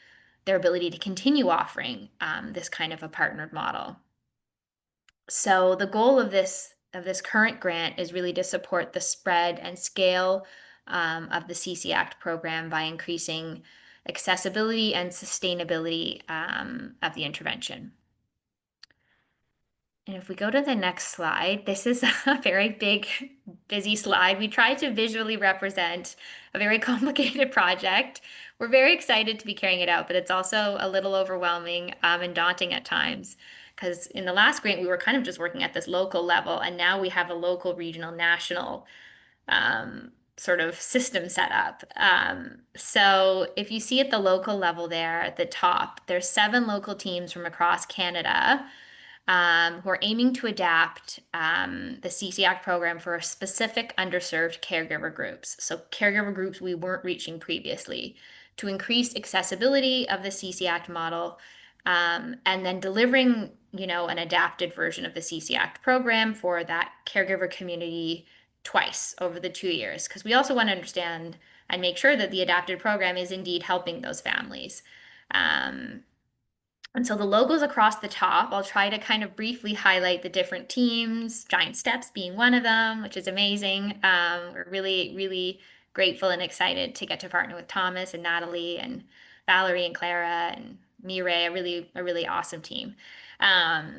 their ability to continue offering this kind of a partnered model. So the goal of this current grant is really to support the spread and scale of the CC ACT program by increasing accessibility and sustainability of the intervention. And if we go to the next slide, this is a very big, busy slide. We tried to visually represent a very complicated project. We're very excited to be carrying it out, but it's also a little overwhelming and daunting at times. Because in the last grant, we were kind of just working at this local level, and now we have a local, regional, national sort of system set up. So if you see at the local level there at the top, there's 7 local teams from across Canada who are aiming to adapt the CCAC program for specific underserved caregiver groups. So caregiver groups we weren't reaching previously, to increase accessibility of the CCAC model, and then delivering, an adapted version of the CCAC program for that caregiver community twice over the 2 years, because we also want to understand and make sure that the adapted program is indeed helping those families. And so the logos across the top, I'll try to kind of briefly highlight the different teams, Giant Steps being one of them, which is amazing. We're really, really grateful and excited to get to partner with Thomas and Natalie and Valerie and Clara and Mireille, a really awesome team.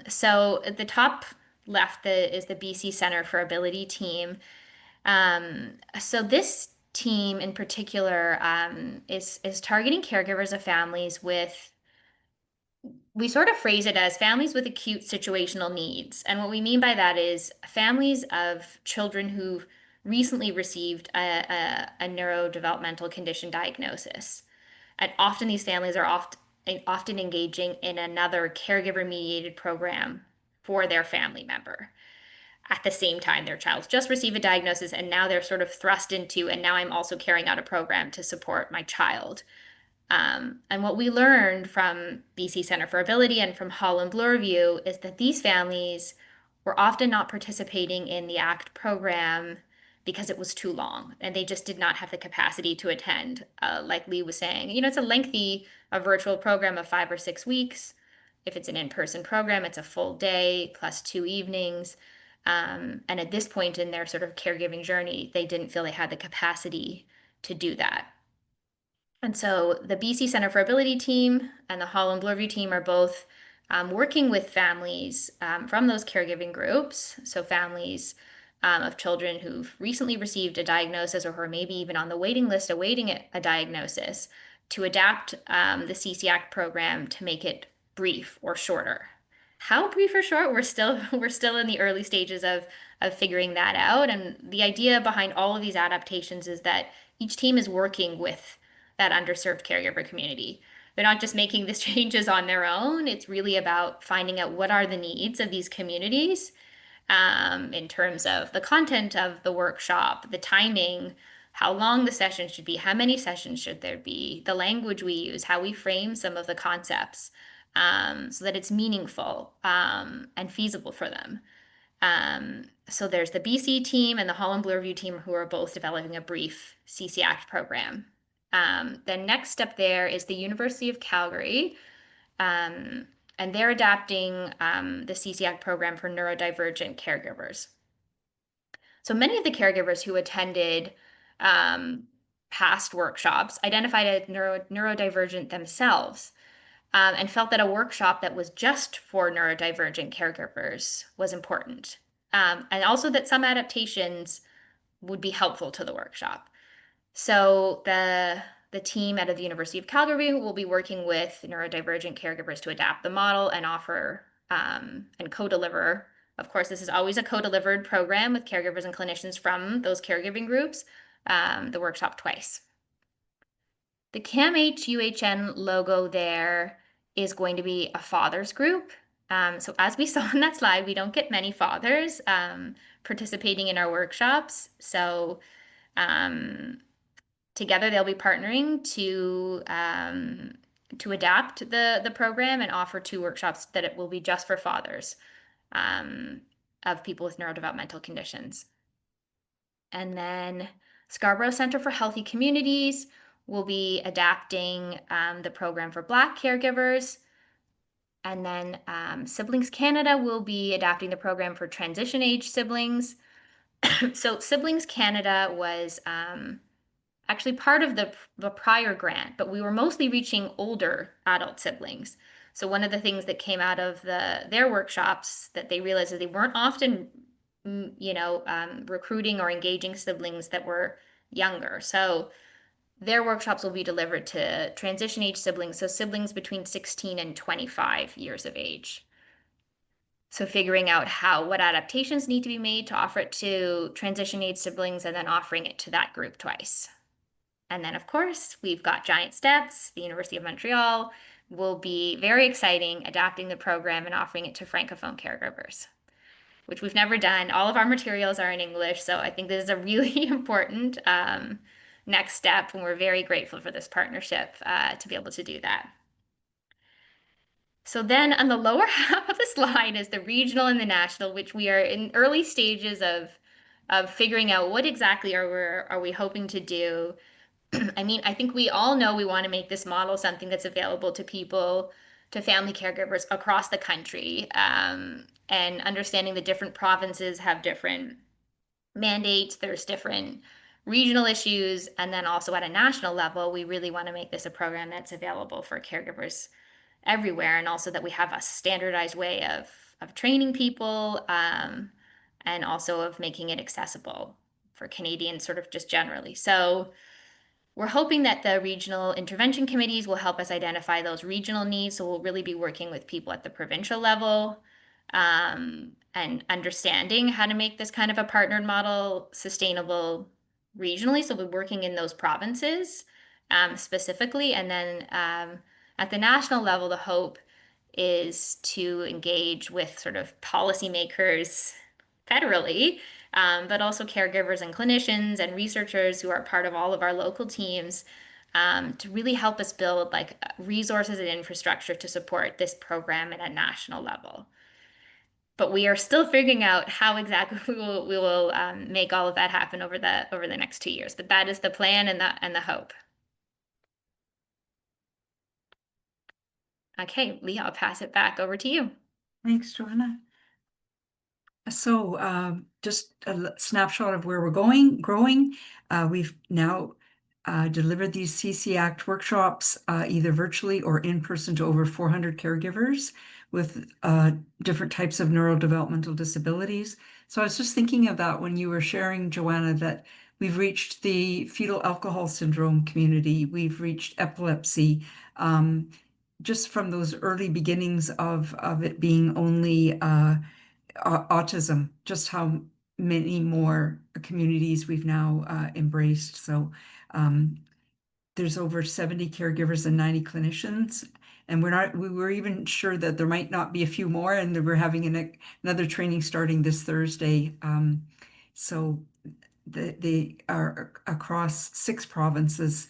So at the top left is the BC Center for Ability team. So this team in particular is targeting caregivers of families with, we sort of phrase it as families with acute situational needs. And what we mean by that is families of children who've recently received a neurodevelopmental condition diagnosis. And often these families are often engaging in another caregiver-mediated program for their family member. At the same time, their child's just received a diagnosis, and now they're sort of thrust into, and now I'm also carrying out a program to support my child. And what we learned from BC Center for Ability and from Holland Bloor Review is that these families were often not participating in the ACT program because it was too long and they just did not have the capacity to attend. Like Lee was saying, it's a virtual program of 5 or 6 weeks. If it's an in-person program, it's a full day plus 2 evenings. And at this point in their sort of caregiving journey, they didn't feel they had the capacity to do that. And so the BC Center for Ability team and the Holland Bloor Review team are both working with families from those caregiving groups. So families of children who've recently received a diagnosis or who are maybe even on the waiting list awaiting a diagnosis, to adapt the CCAC program to make it brief or shorter. How brief or short? We're still in the early stages of figuring that out. And the idea behind all of these adaptations is that each team is working with that underserved caregiver community. They're not just making these changes on their own. It's really about finding out what are the needs of these communities in terms of the content of the workshop, the timing, how long the session should be, how many sessions should there be, the language we use, how we frame some of the concepts so that it's meaningful and feasible for them. So there's the BC team and the Holland Bloor Review team who are both developing a brief CCACT program. The next step there is the University of Calgary, and they're adapting the CCAC program for neurodivergent caregivers. So many of the caregivers who attended past workshops identified as neurodivergent themselves and felt that a workshop that was just for neurodivergent caregivers was important, and also that some adaptations would be helpful to the workshop. So the team out of the University of Calgary will be working with neurodivergent caregivers to adapt the model and offer and co-deliver. Of course, this is always a co-delivered program with caregivers and clinicians from those caregiving groups, the workshop twice. The CAMH UHN logo there is going to be a fathers group. So as we saw on that slide, we don't get many fathers participating in our workshops. So together, they'll be partnering to adapt the program and offer 2 workshops that it will be just for fathers of people with neurodevelopmental conditions. And then Scarborough Centre for Healthy Communities will be adapting the program for Black caregivers. And then Siblings Canada will be adapting the program for transition age siblings. So Siblings Canada was actually part of the prior grant, but we were mostly reaching older adult siblings. So one of the things that came out of their workshops that they realized is they weren't often, recruiting or engaging siblings that were younger. So their workshops will be delivered to transition age siblings, so siblings between 16 and 25 years of age. So figuring out what adaptations need to be made to offer it to transition age siblings, and then offering it to that group twice. And then, of course, we've got Giant Steps. The University of Montreal will be very exciting, adapting the program and offering it to Francophone caregivers, which we've never done. All of our materials are in English, so I think this is a really important next step, and we're very grateful for this partnership to be able to do that. So then on the lower half of the slide is the regional and the national, which we are in early stages of figuring out what exactly are we hoping to do. I mean, I think we all know we want to make this model something that's available to people, to family caregivers across the country, and understanding the different provinces have different mandates, there's different regional issues, and then also at a national level, we really want to make this a program that's available for caregivers everywhere, and also that we have a standardized way of training people, and also of making it accessible for Canadians sort of just generally. So we're hoping that the regional intervention committees will help us identify those regional needs. So we'll really be working with people at the provincial level, and understanding how to make this kind of a partnered model sustainable regionally. So we're working in those provinces specifically. And then at the national level, the hope is to engage with sort of policymakers federally, but also caregivers and clinicians and researchers who are part of all of our local teams, to really help us build like resources and infrastructure to support this program at a national level. But we are still figuring out how exactly we will make all of that happen over the next 2 years. But that is the plan and the hope. Okay, Leah, I'll pass it back over to you. Thanks, Johanna. So just a snapshot of where we're growing. We've now delivered these CC Act workshops either virtually or in person to over 400 caregivers with different types of neurodevelopmental disabilities. So I was just thinking of that when you were sharing, Joanna, that we've reached the fetal alcohol syndrome community, we've reached epilepsy, just from those early beginnings of it being only autism, just how many more communities we've now embraced. So there's over 70 caregivers and 90 clinicians, and we were even sure that there might not be a few more, and that we're having another training starting this Thursday. So they are across 6 provinces.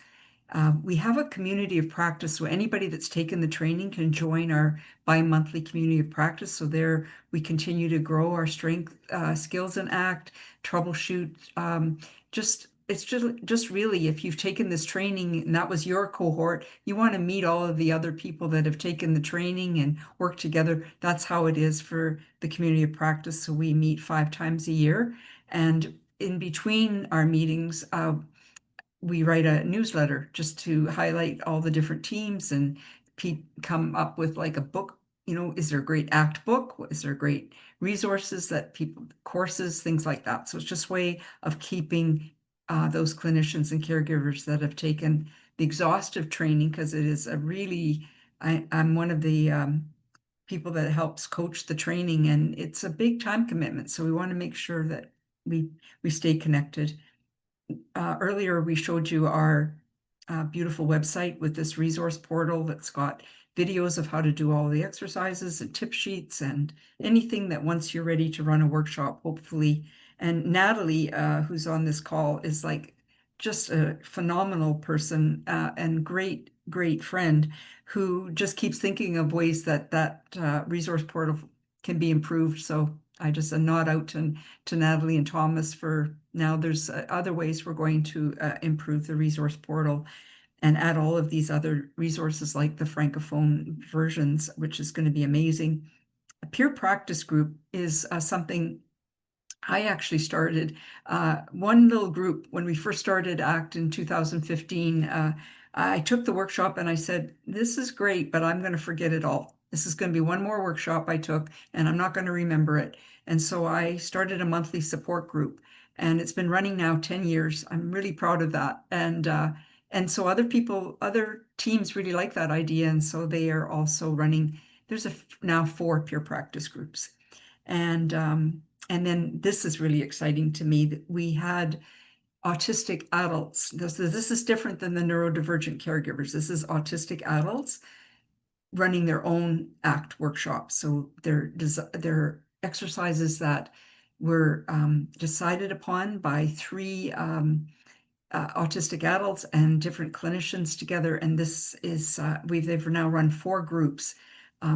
We have a community of practice, so anybody that's taken the training can join our bi-monthly community of practice. So there we continue to grow our strength, skills and ACT, troubleshoot. It's just really, if you've taken this training and that was your cohort, you want to meet all of the other people that have taken the training and work together. That's how it is for the community of practice. So we meet 5 times a year, and in between our meetings, we write a newsletter just to highlight all the different teams, and come up with like a book. You know, is there a great ACT book? Is there great resources that courses, things like that. So it's just a way of keeping those clinicians and caregivers that have taken the exhaustive training, because it is a really, I'm one of the people that helps coach the training, and it's a big time commitment. So we want to make sure that we stay connected. Earlier, we showed you our beautiful website with this resource portal that's got videos of how to do all the exercises and tip sheets and anything that once you're ready to run a workshop, hopefully. And Natalie, who's on this call, is like just a phenomenal person and great friend who just keeps thinking of ways that resource portal can be improved. So I just a nod out to Natalie and Thomas for now. There's other ways we're going to improve the resource portal and add all of these other resources like the Francophone versions, which is going to be amazing. A peer practice group is something I actually started. One little group when we first started ACT in 2015. I took the workshop and I said, this is great, but I'm going to forget it all. This is going to be one more workshop I took and I'm not going to remember it. And so I started a monthly support group, and it's been running now 10 years. I'm really proud of that. And so other teams really like that idea. And so they are also running, there's now 4 peer practice groups. And then this is really exciting to me, that we had autistic adults. This is different than the neurodivergent caregivers. This is autistic adults running their own ACT workshops. So they're exercises that were decided upon by 3 autistic adults and different clinicians together. And this is, they've now run 4 groups.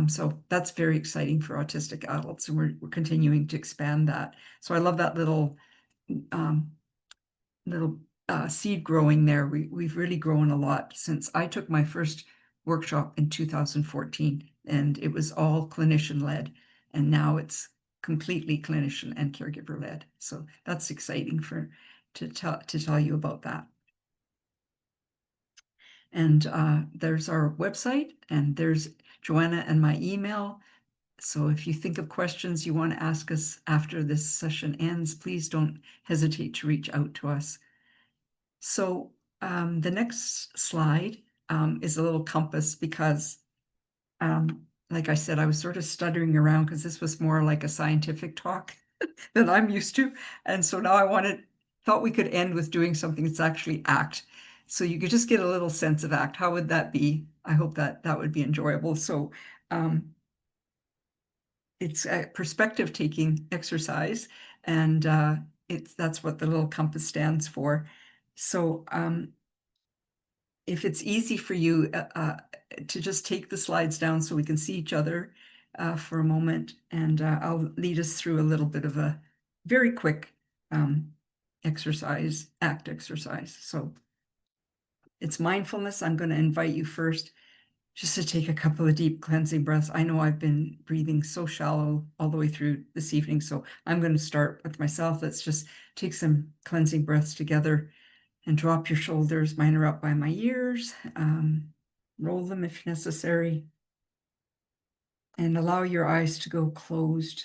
So that's very exciting for autistic adults, and we're continuing to expand that. So I love that little seed growing there. We've really grown a lot since I took my first workshop in 2014, and it was all clinician led, and now it's completely clinician and caregiver led. So that's exciting to tell you about that. And there's our website, and there's Joanna and my email. So if you think of questions you want to ask us after this session ends, please don't hesitate to reach out to us. So the next slide is a little compass, because like I said, I was sort of stuttering around because this was more like a scientific talk that I'm used to. And so now I thought we could end with doing something that's actually ACT. So you could just get a little sense of ACT. How would that be? I hope that would be enjoyable. So it's a perspective taking exercise, and that's what the little compass stands for. So if it's easy for you to just take the slides down so we can see each other for a moment, and I'll lead us through a little bit of a very quick exercise, ACT exercise. So it's mindfulness. I'm going to invite you first just to take a couple of deep cleansing breaths. I know I've been breathing so shallow all the way through this evening, so I'm going to start with myself. Let's just take some cleansing breaths together. And drop your shoulders. Mine are up by my ears. Roll them if necessary. And allow your eyes to go closed.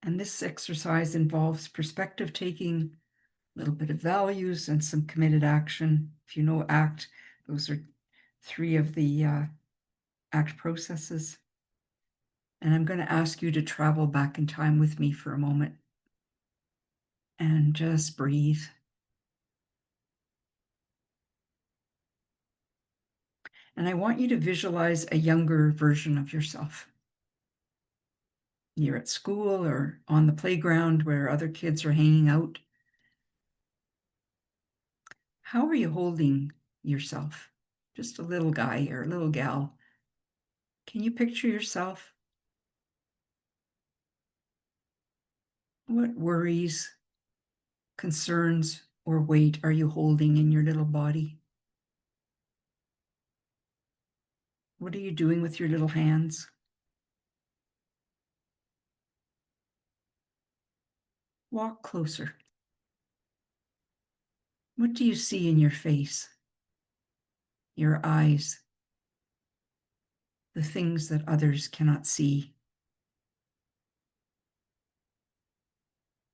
And this exercise involves perspective taking, a little bit of values, and some committed action. If you know ACT, those are 3 of the ACT processes. And I'm going to ask you to travel back in time with me for a moment. And just breathe. And I want you to visualize a younger version of yourself. You're at school or on the playground where other kids are hanging out. How are you holding yourself? Just a little guy or a little gal. Can you picture yourself? What worries, concerns, or weight are you holding in your little body? What are you doing with your little hands? Walk closer. What do you see in your face, your eyes, the things that others cannot see?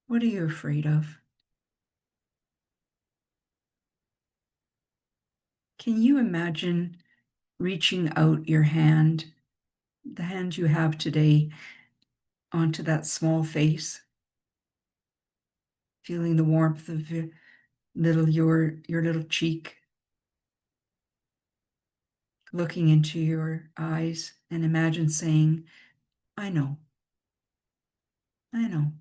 What are you afraid of? Can you imagine reaching out your hand, the hand you have today, onto that small face, feeling the warmth of your little cheek, looking into your eyes, and imagine saying, I know, I know.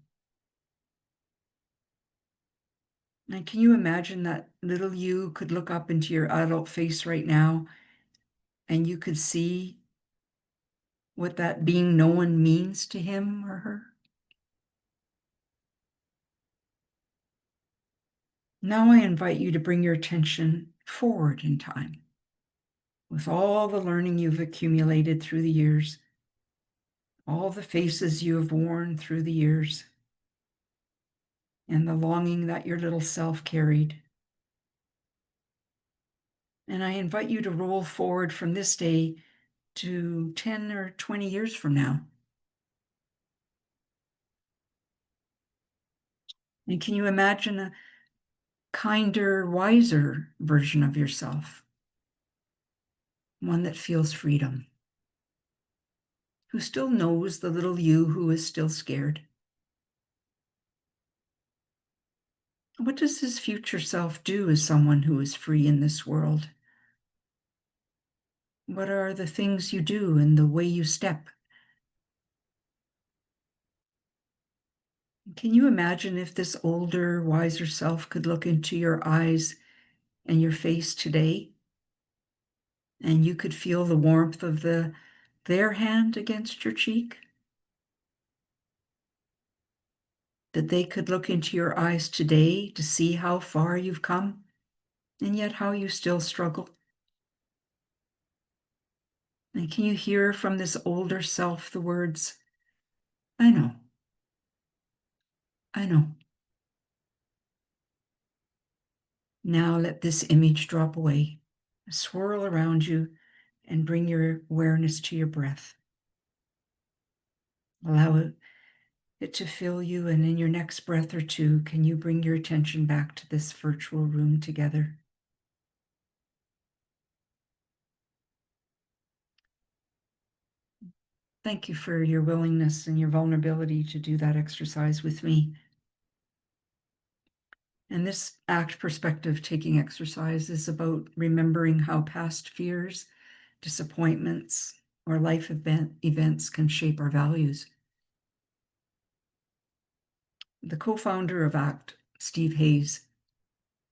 And can you imagine that little you could look up into your adult face right now, and you could see what that being known means to him or her? Now I invite you to bring your attention forward in time, with all the learning you've accumulated through the years, all the faces you have worn through the years, and the longing that your little self carried. And I invite you to roll forward from this day to 10 or 20 years from now. And can you imagine a kinder, wiser version of yourself? One that feels freedom. who still knows the little you who is still scared. What does his future self do as someone who is free in this world? What are the things you do and the way you step? Can you imagine if this older, wiser self could look into your eyes and your face today, and you could feel the warmth of their hand against your cheek? That they could look into your eyes today to see how far you've come, and yet how you still struggle? And can you hear from this older self the words, I know, I know. Now let this image drop away, swirl around you, and bring your awareness to your breath. Allow it to fill you, and in your next breath or two, can you bring your attention back to this virtual room together? Thank you for your willingness and your vulnerability to do that exercise with me. And this ACT perspective taking exercise is about remembering how past fears, disappointments, or life events can shape our values. The co-founder of ACT, Steve Hayes,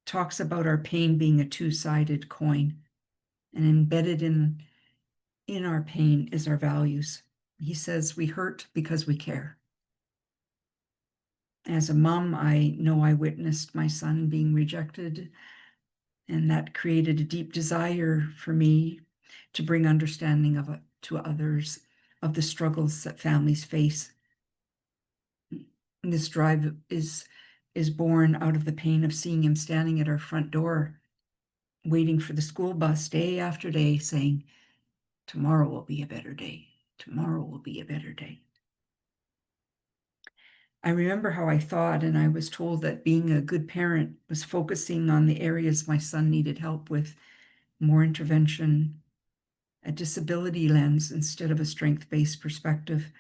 talks about our pain being a two-sided coin, and embedded in our pain is our values. He says we hurt because we care. As a mom, I know I witnessed my son being rejected, and that created a deep desire for me to bring understanding to others of the struggles that families face. And this drive is born out of the pain of seeing him standing at our front door, waiting for the school bus day after day, saying, tomorrow will be a better day. Tomorrow will be a better day. I remember how I thought, and I was told that being a good parent was focusing on the areas my son needed help with, more intervention, a disability lens instead of a strength-based perspective.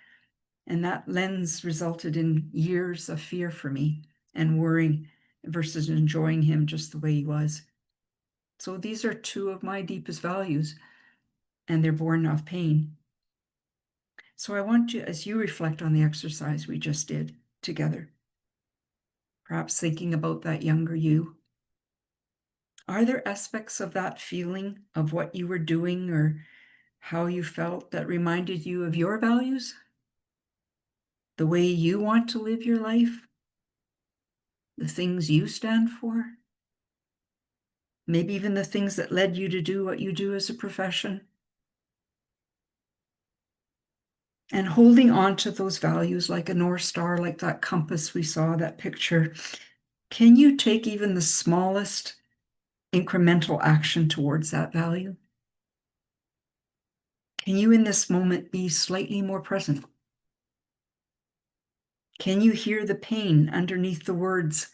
And that lens resulted in years of fear for me and worry versus enjoying him just the way he was. So these are two of my deepest values, and they're born of pain. So I want you, as you reflect on the exercise we just did together, perhaps thinking about that younger you, are there aspects of that feeling of what you were doing or how you felt that reminded you of your values? The way you want to live your life? The things you stand for? Maybe even the things that led you to do what you do as a profession? And holding on to those values like a North Star, like that compass we saw, that picture, can you take even the smallest incremental action towards that value? Can you in this moment be slightly more present? Can you hear the pain underneath the words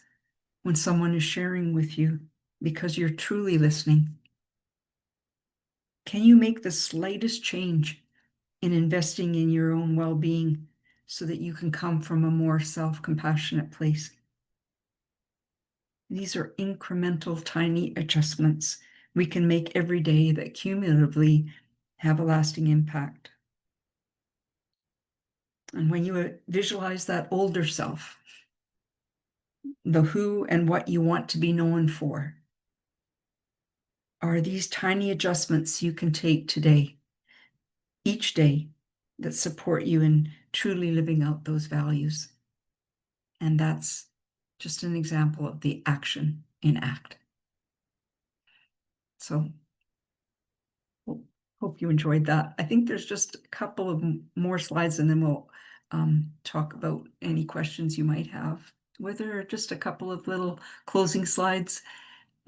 when someone is sharing with you because you're truly listening? Can you make the slightest change in investing in your own well-being so that you can come from a more self-compassionate place? These are incremental, tiny adjustments we can make every day that cumulatively have a lasting impact. And when you visualize that older self, the who and what you want to be known for, are these tiny adjustments you can take today, each day, that support you in truly living out those values. And that's just an example of the action in ACT. So hope you enjoyed that. I think there's just a couple of more slides, and then we'll talk about any questions you might have. Were there just a couple of little closing slides?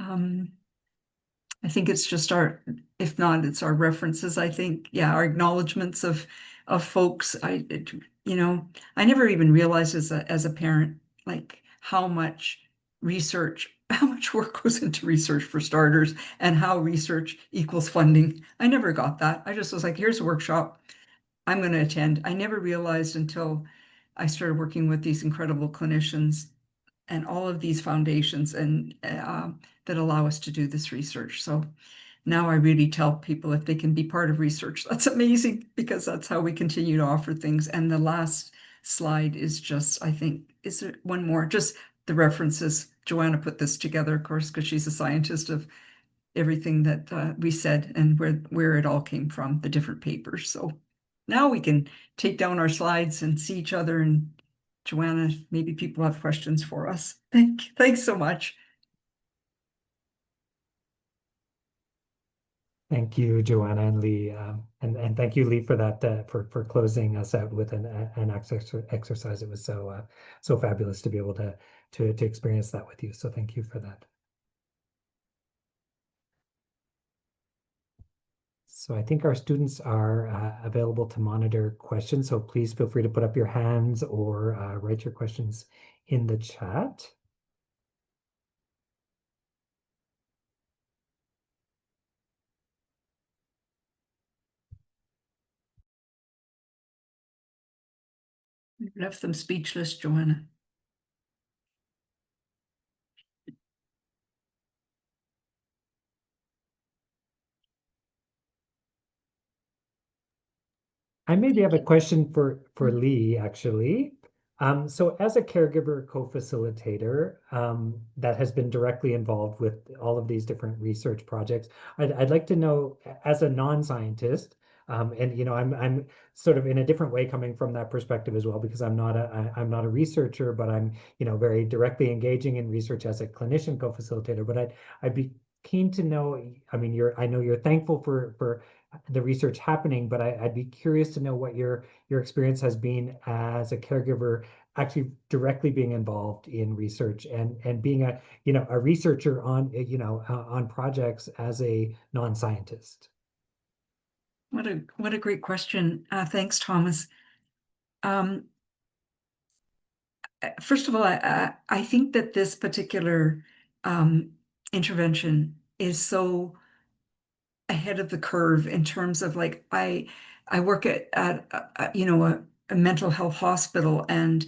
I think it's just if not, it's our references, I think. Yeah, our acknowledgements of folks. I never even realized as a parent, like how much research, how much work goes into research for starters, and how research equals funding. I never got that. I just was like, here's a workshop. I'm going to attend. I never realized until I started working with these incredible clinicians and all of these foundations and that allow us to do this research. So now I really tell people if they can be part of research, that's amazing, because that's how we continue to offer things. And the last slide is just, I think, is there one more? Just the references. Joanna put this together, of course, because she's a scientist of everything that we said and where it all came from, the different papers. So now we can take down our slides and see each other. And Joanna, maybe people have questions for us. Thanks so much. Thank you, Joanna and Lee, and thank you, Lee, for that for closing us out with an exercise. It was so fabulous to be able to experience that with you. So thank you for that. So I think our students are available to monitor questions. So please feel free to put up your hands or write your questions in the chat. We left them speechless, Joanna. I maybe have a question for Lee, actually. So as a caregiver co-facilitator that has been directly involved with all of these different research projects, I'd like to know, as a non-scientist, and you know, I'm sort of in a different way coming from that perspective as well, because I'm not a researcher, but I'm, you know, very directly engaging in research as a clinician co-facilitator. But I'd be keen to know, I mean, I know you're thankful for the research happening, but I'd be curious to know what your experience has been as a caregiver, actually directly being involved in research and being a, you know, a researcher on, you know, on projects as a non-scientist. What a great question. Thanks, Thomas. First of all, I think that this particular intervention is so ahead of the curve in terms of, like, I work at you know, a mental health hospital, and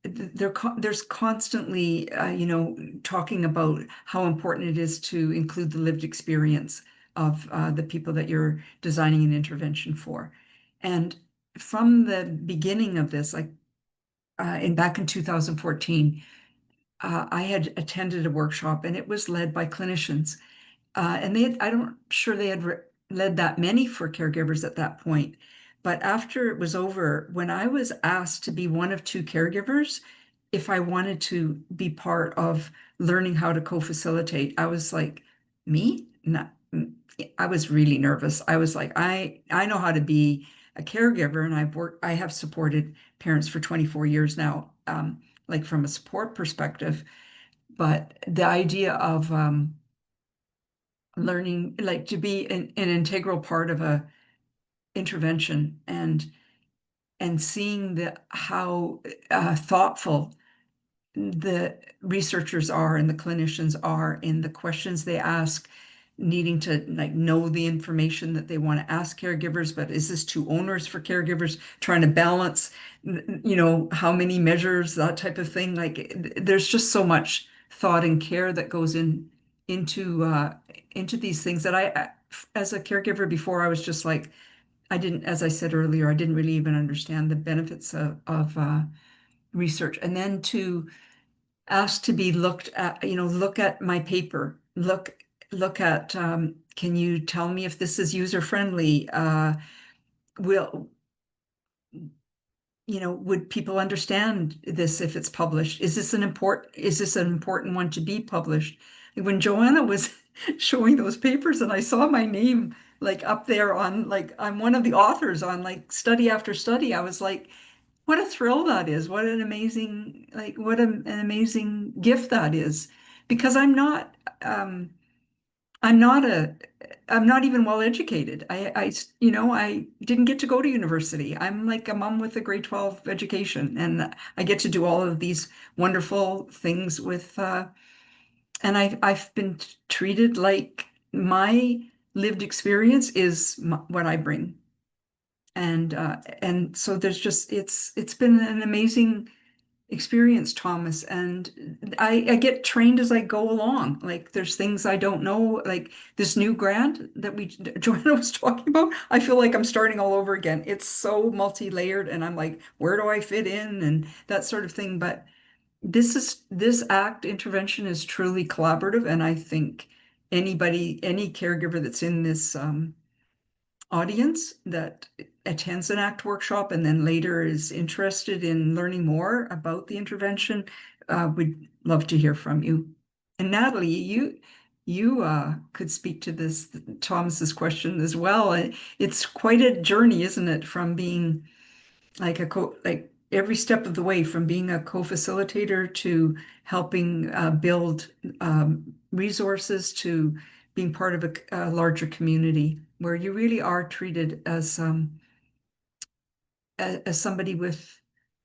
there's constantly you know, talking about how important it is to include the lived experience of the people that you're designing an intervention for. And from the beginning of this, like back in 2014, I had attended a workshop, and it was led by clinicians. And I'm sure they had led that many for caregivers at that point. But after it was over, when I was asked to be one of two caregivers, if I wanted to be part of learning how to co-facilitate, I was like, me? No. I was really nervous. I was like, I know how to be a caregiver, and I have supported parents for 24 years now, like from a support perspective. But the idea of learning, like, to be an integral part of a intervention and seeing how thoughtful the researchers are and the clinicians are in the questions they ask, needing to, like, know the information that they want to ask caregivers, but is this too onerous for caregivers, trying to balance, you know, how many measures, that type of thing. Like, there's just so much thought and care that goes into these things that as a caregiver before, I was just like, as I said earlier, I didn't really even understand the benefits of research. And then to ask to be looked at, you know, look at my paper, look at, can you tell me if this is user friendly? You know, would people understand this if it's published? Is this an important one to be published? When Joanna was showing those papers and I saw my name, like, up there on, like, I'm one of the authors on, like, study after study, I was like, what a thrill that is. What an amazing, like, what an amazing gift that is. Because I'm not even well educated. You know, I didn't get to go to university. I'm like a mom with a grade 12 education, and I get to do all of these wonderful things with, and I've been treated like my lived experience is what I bring. And so there's just it's been an amazing experience, Thomas, and I get trained as I go along. Like there's things I don't know, like this new grant that Joanna was talking about. I feel like I'm starting all over again. It's so multi-layered, and I'm like, where do I fit in, and that sort of thing. But this ACT intervention is truly collaborative, and I think any caregiver that's in this audience that attends an ACT workshop and then later is interested in learning more about the intervention, would love to hear from you. And Natalie, you could speak to this, Thomas's question as well. It's quite a journey, isn't it, from being like every step of the way, from being a co-facilitator to helping build resources to being part of a larger community where you really are treated as somebody with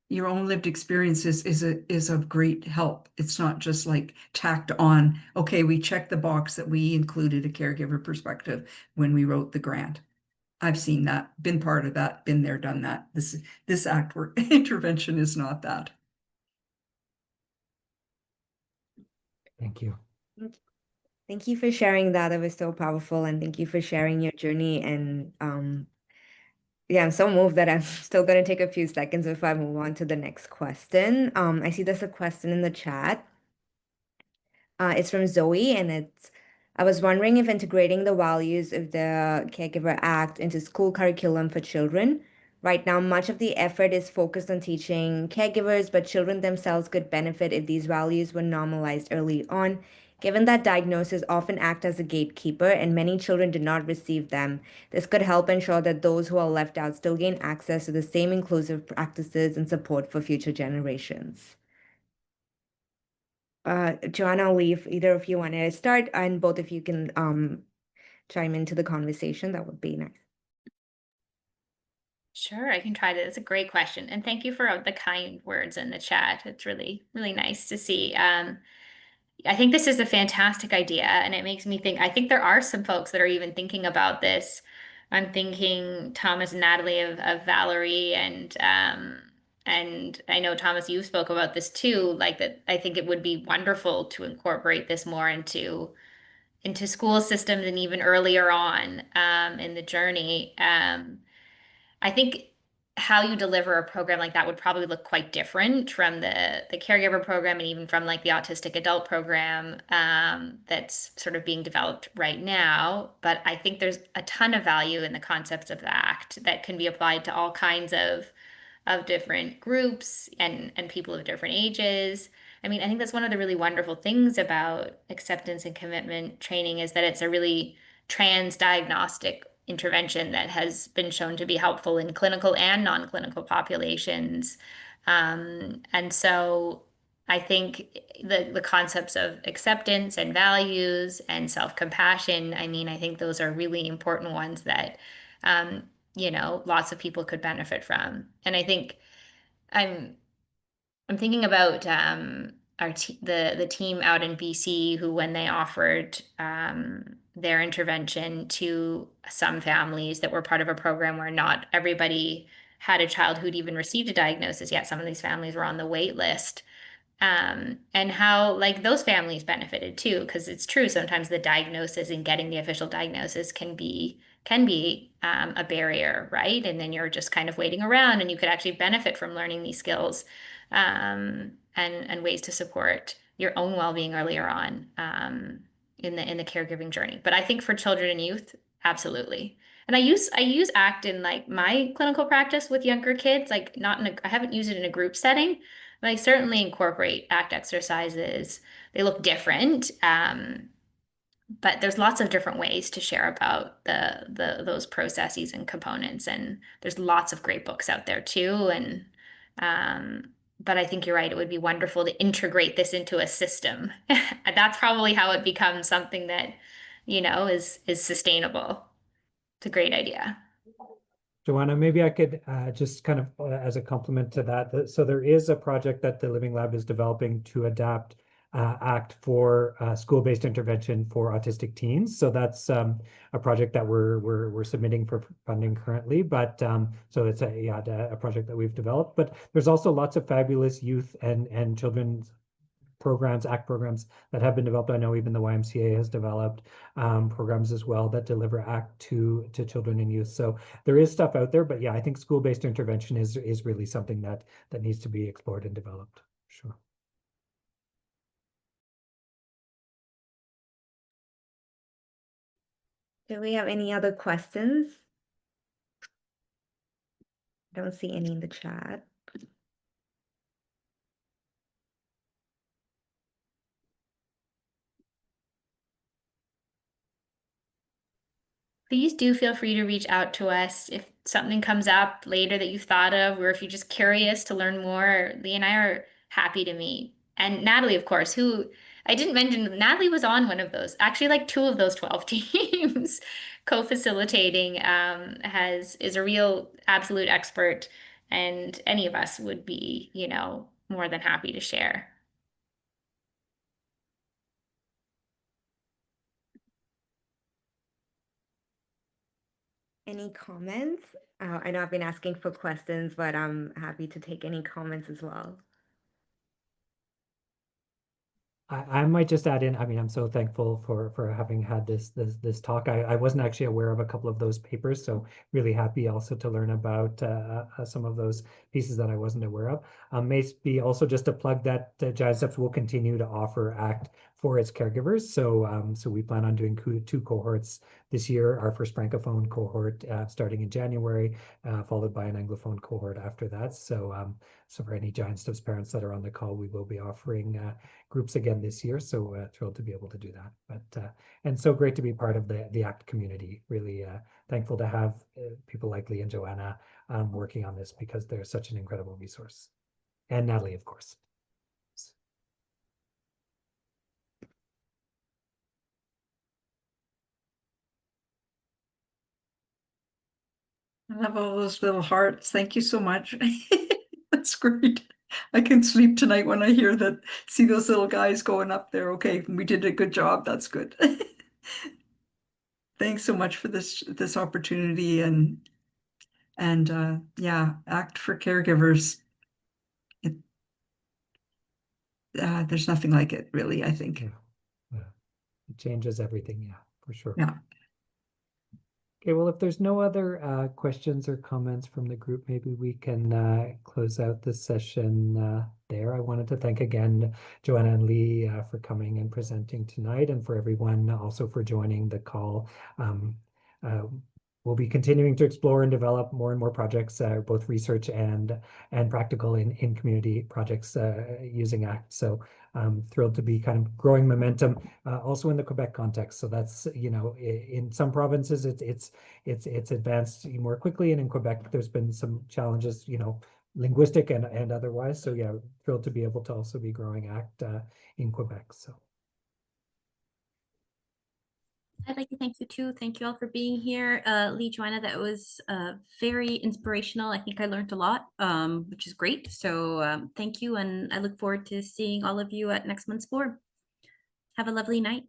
your own lived experiences is of great help. It's not just like tacked on, okay, we checked the box that we included a caregiver perspective when we wrote the grant. I've seen that, been part of that, been there, done that. This ACT work intervention is not that. Thank you. Thank you for sharing that. It was so powerful, and thank you for sharing your journey. And yeah, I'm so moved that I'm still going to take a few seconds before I move on to the next question. I see there's a question in the chat. It's from Zoe, and I was wondering if integrating the values of the Caregiver Act into school curriculum for children. Right now, much of the effort is focused on teaching caregivers, but children themselves could benefit if these values were normalized early on. Given that diagnoses often act as a gatekeeper and many children do not receive them, this could help ensure that those who are left out still gain access to the same inclusive practices and support for future generations. Joanna, I'll leave either of you want to start, and both of you can chime into the conversation. That would be nice. Sure, I can try to. It's a great question. And thank you for the kind words in the chat. It's really, really nice to see. I think this is a fantastic idea, and it makes me think, I think there are some folks that are even thinking about this. I'm thinking Thomas and Natalie of Valerie, and I know, Thomas, you spoke about this too, like that. I think it would be wonderful to incorporate this more into school systems and even earlier on in the journey. I think how you deliver a program like that would probably look quite different from the caregiver program and even from like the autistic adult program that's sort of being developed right now. But I think there's a ton of value in the concepts of the ACT that can be applied to all kinds of different groups and people of different ages. I mean, I think that's one of the really wonderful things about acceptance and commitment training is that it's a really trans-diagnostic intervention that has been shown to be helpful in clinical and non-clinical populations. And so I think the concepts of acceptance and values and self-compassion, I mean, I think those are really important ones that lots of people could benefit from. And I think I'm thinking about the team out in BC who, when they offered their intervention to some families that were part of a program where not everybody had a child who'd even received a diagnosis yet. Some of these families were on the wait list. And how like those families benefited too, because it's true, sometimes the diagnosis and getting the official diagnosis can be a barrier, right? And then you're just kind of waiting around, and you could actually benefit from learning these skills and ways to support your own well-being earlier on in the caregiving journey. But I think for children and youth, absolutely. And I use ACT in like my clinical practice with younger kids, like I haven't used it in a group setting, but I certainly incorporate ACT exercises. They look different, but there's lots of different ways to share about those processes and components. And there's lots of great books out there too. And but I think you're right. It would be wonderful to integrate this into a system. That's probably how it becomes something that, is sustainable. It's a great idea. Joanna, maybe I could just kind of as a complement to that. So there is a project that the Living Lab is developing to adapt act for school-based intervention for autistic teens. So that's a project that we're submitting for funding currently. But so it's a project that we've developed. But there's also lots of fabulous youth and children's programs, ACT programs that have been developed. I know even the YMCA has developed programs as well that deliver ACT to children and youth. So there is stuff out there, but yeah, I think school-based intervention is really something that needs to be explored and developed. Sure. Do we have any other questions? I don't see any in the chat. Please do feel free to reach out to us if something comes up later that you've thought of, or if you're just curious to learn more. Lee and I are happy to meet. And Natalie, of course, who I didn't mention, Natalie was on one of those, actually like 2 of those 12 teams. Co-facilitating is a real absolute expert, and any of us would be, more than happy to share. Any comments? I know I've been asking for questions, but I'm happy to take any comments as well. I might just add in, I mean, I'm so thankful for having had this talk. I wasn't actually aware of a couple of those papers, so really happy also to learn about some of those pieces that I wasn't aware of. Maybe also just to plug that Giant Steps will continue to offer ACT for its caregivers. So we plan on doing 2 cohorts this year. Our first Francophone cohort starting in January, followed by an Anglophone cohort after that. So for any Giant Steps parents that are on the call, we will be offering groups again this year. So thrilled to be able to do that. But and so great to be part of the ACT community. Really thankful to have people like Lee and Joanna working on this, because they're such an incredible resource. And Natalie, of course. I love all those little hearts. Thank you so much. That's great. I can sleep tonight when I hear that, see those little guys going up there. Okay, we did a good job. That's good. Thanks so much for this opportunity, and yeah, ACT for caregivers. There's nothing like it, really, I think. Yeah. It changes everything, yeah, for sure. Yeah. Okay, well, if there's no other questions or comments from the group, maybe we can close out this session there. I wanted to thank again Joanna and Lee for coming and presenting tonight, and for everyone also for joining the call. We'll be continuing to explore and develop more and more projects, both research and practical in community projects using ACT. So thrilled to be kind of growing momentum also in the Quebec context. So that's, in some provinces it's advanced more quickly, and in Quebec there's been some challenges, linguistic and otherwise. So yeah, thrilled to be able to also be growing ACT in Quebec. So I'd like to thank you too. Thank you all for being here. Lee, Joanna, that was very inspirational. I think I learned a lot, which is great. So thank you. And I look forward to seeing all of you at next month's forum. Have a lovely night.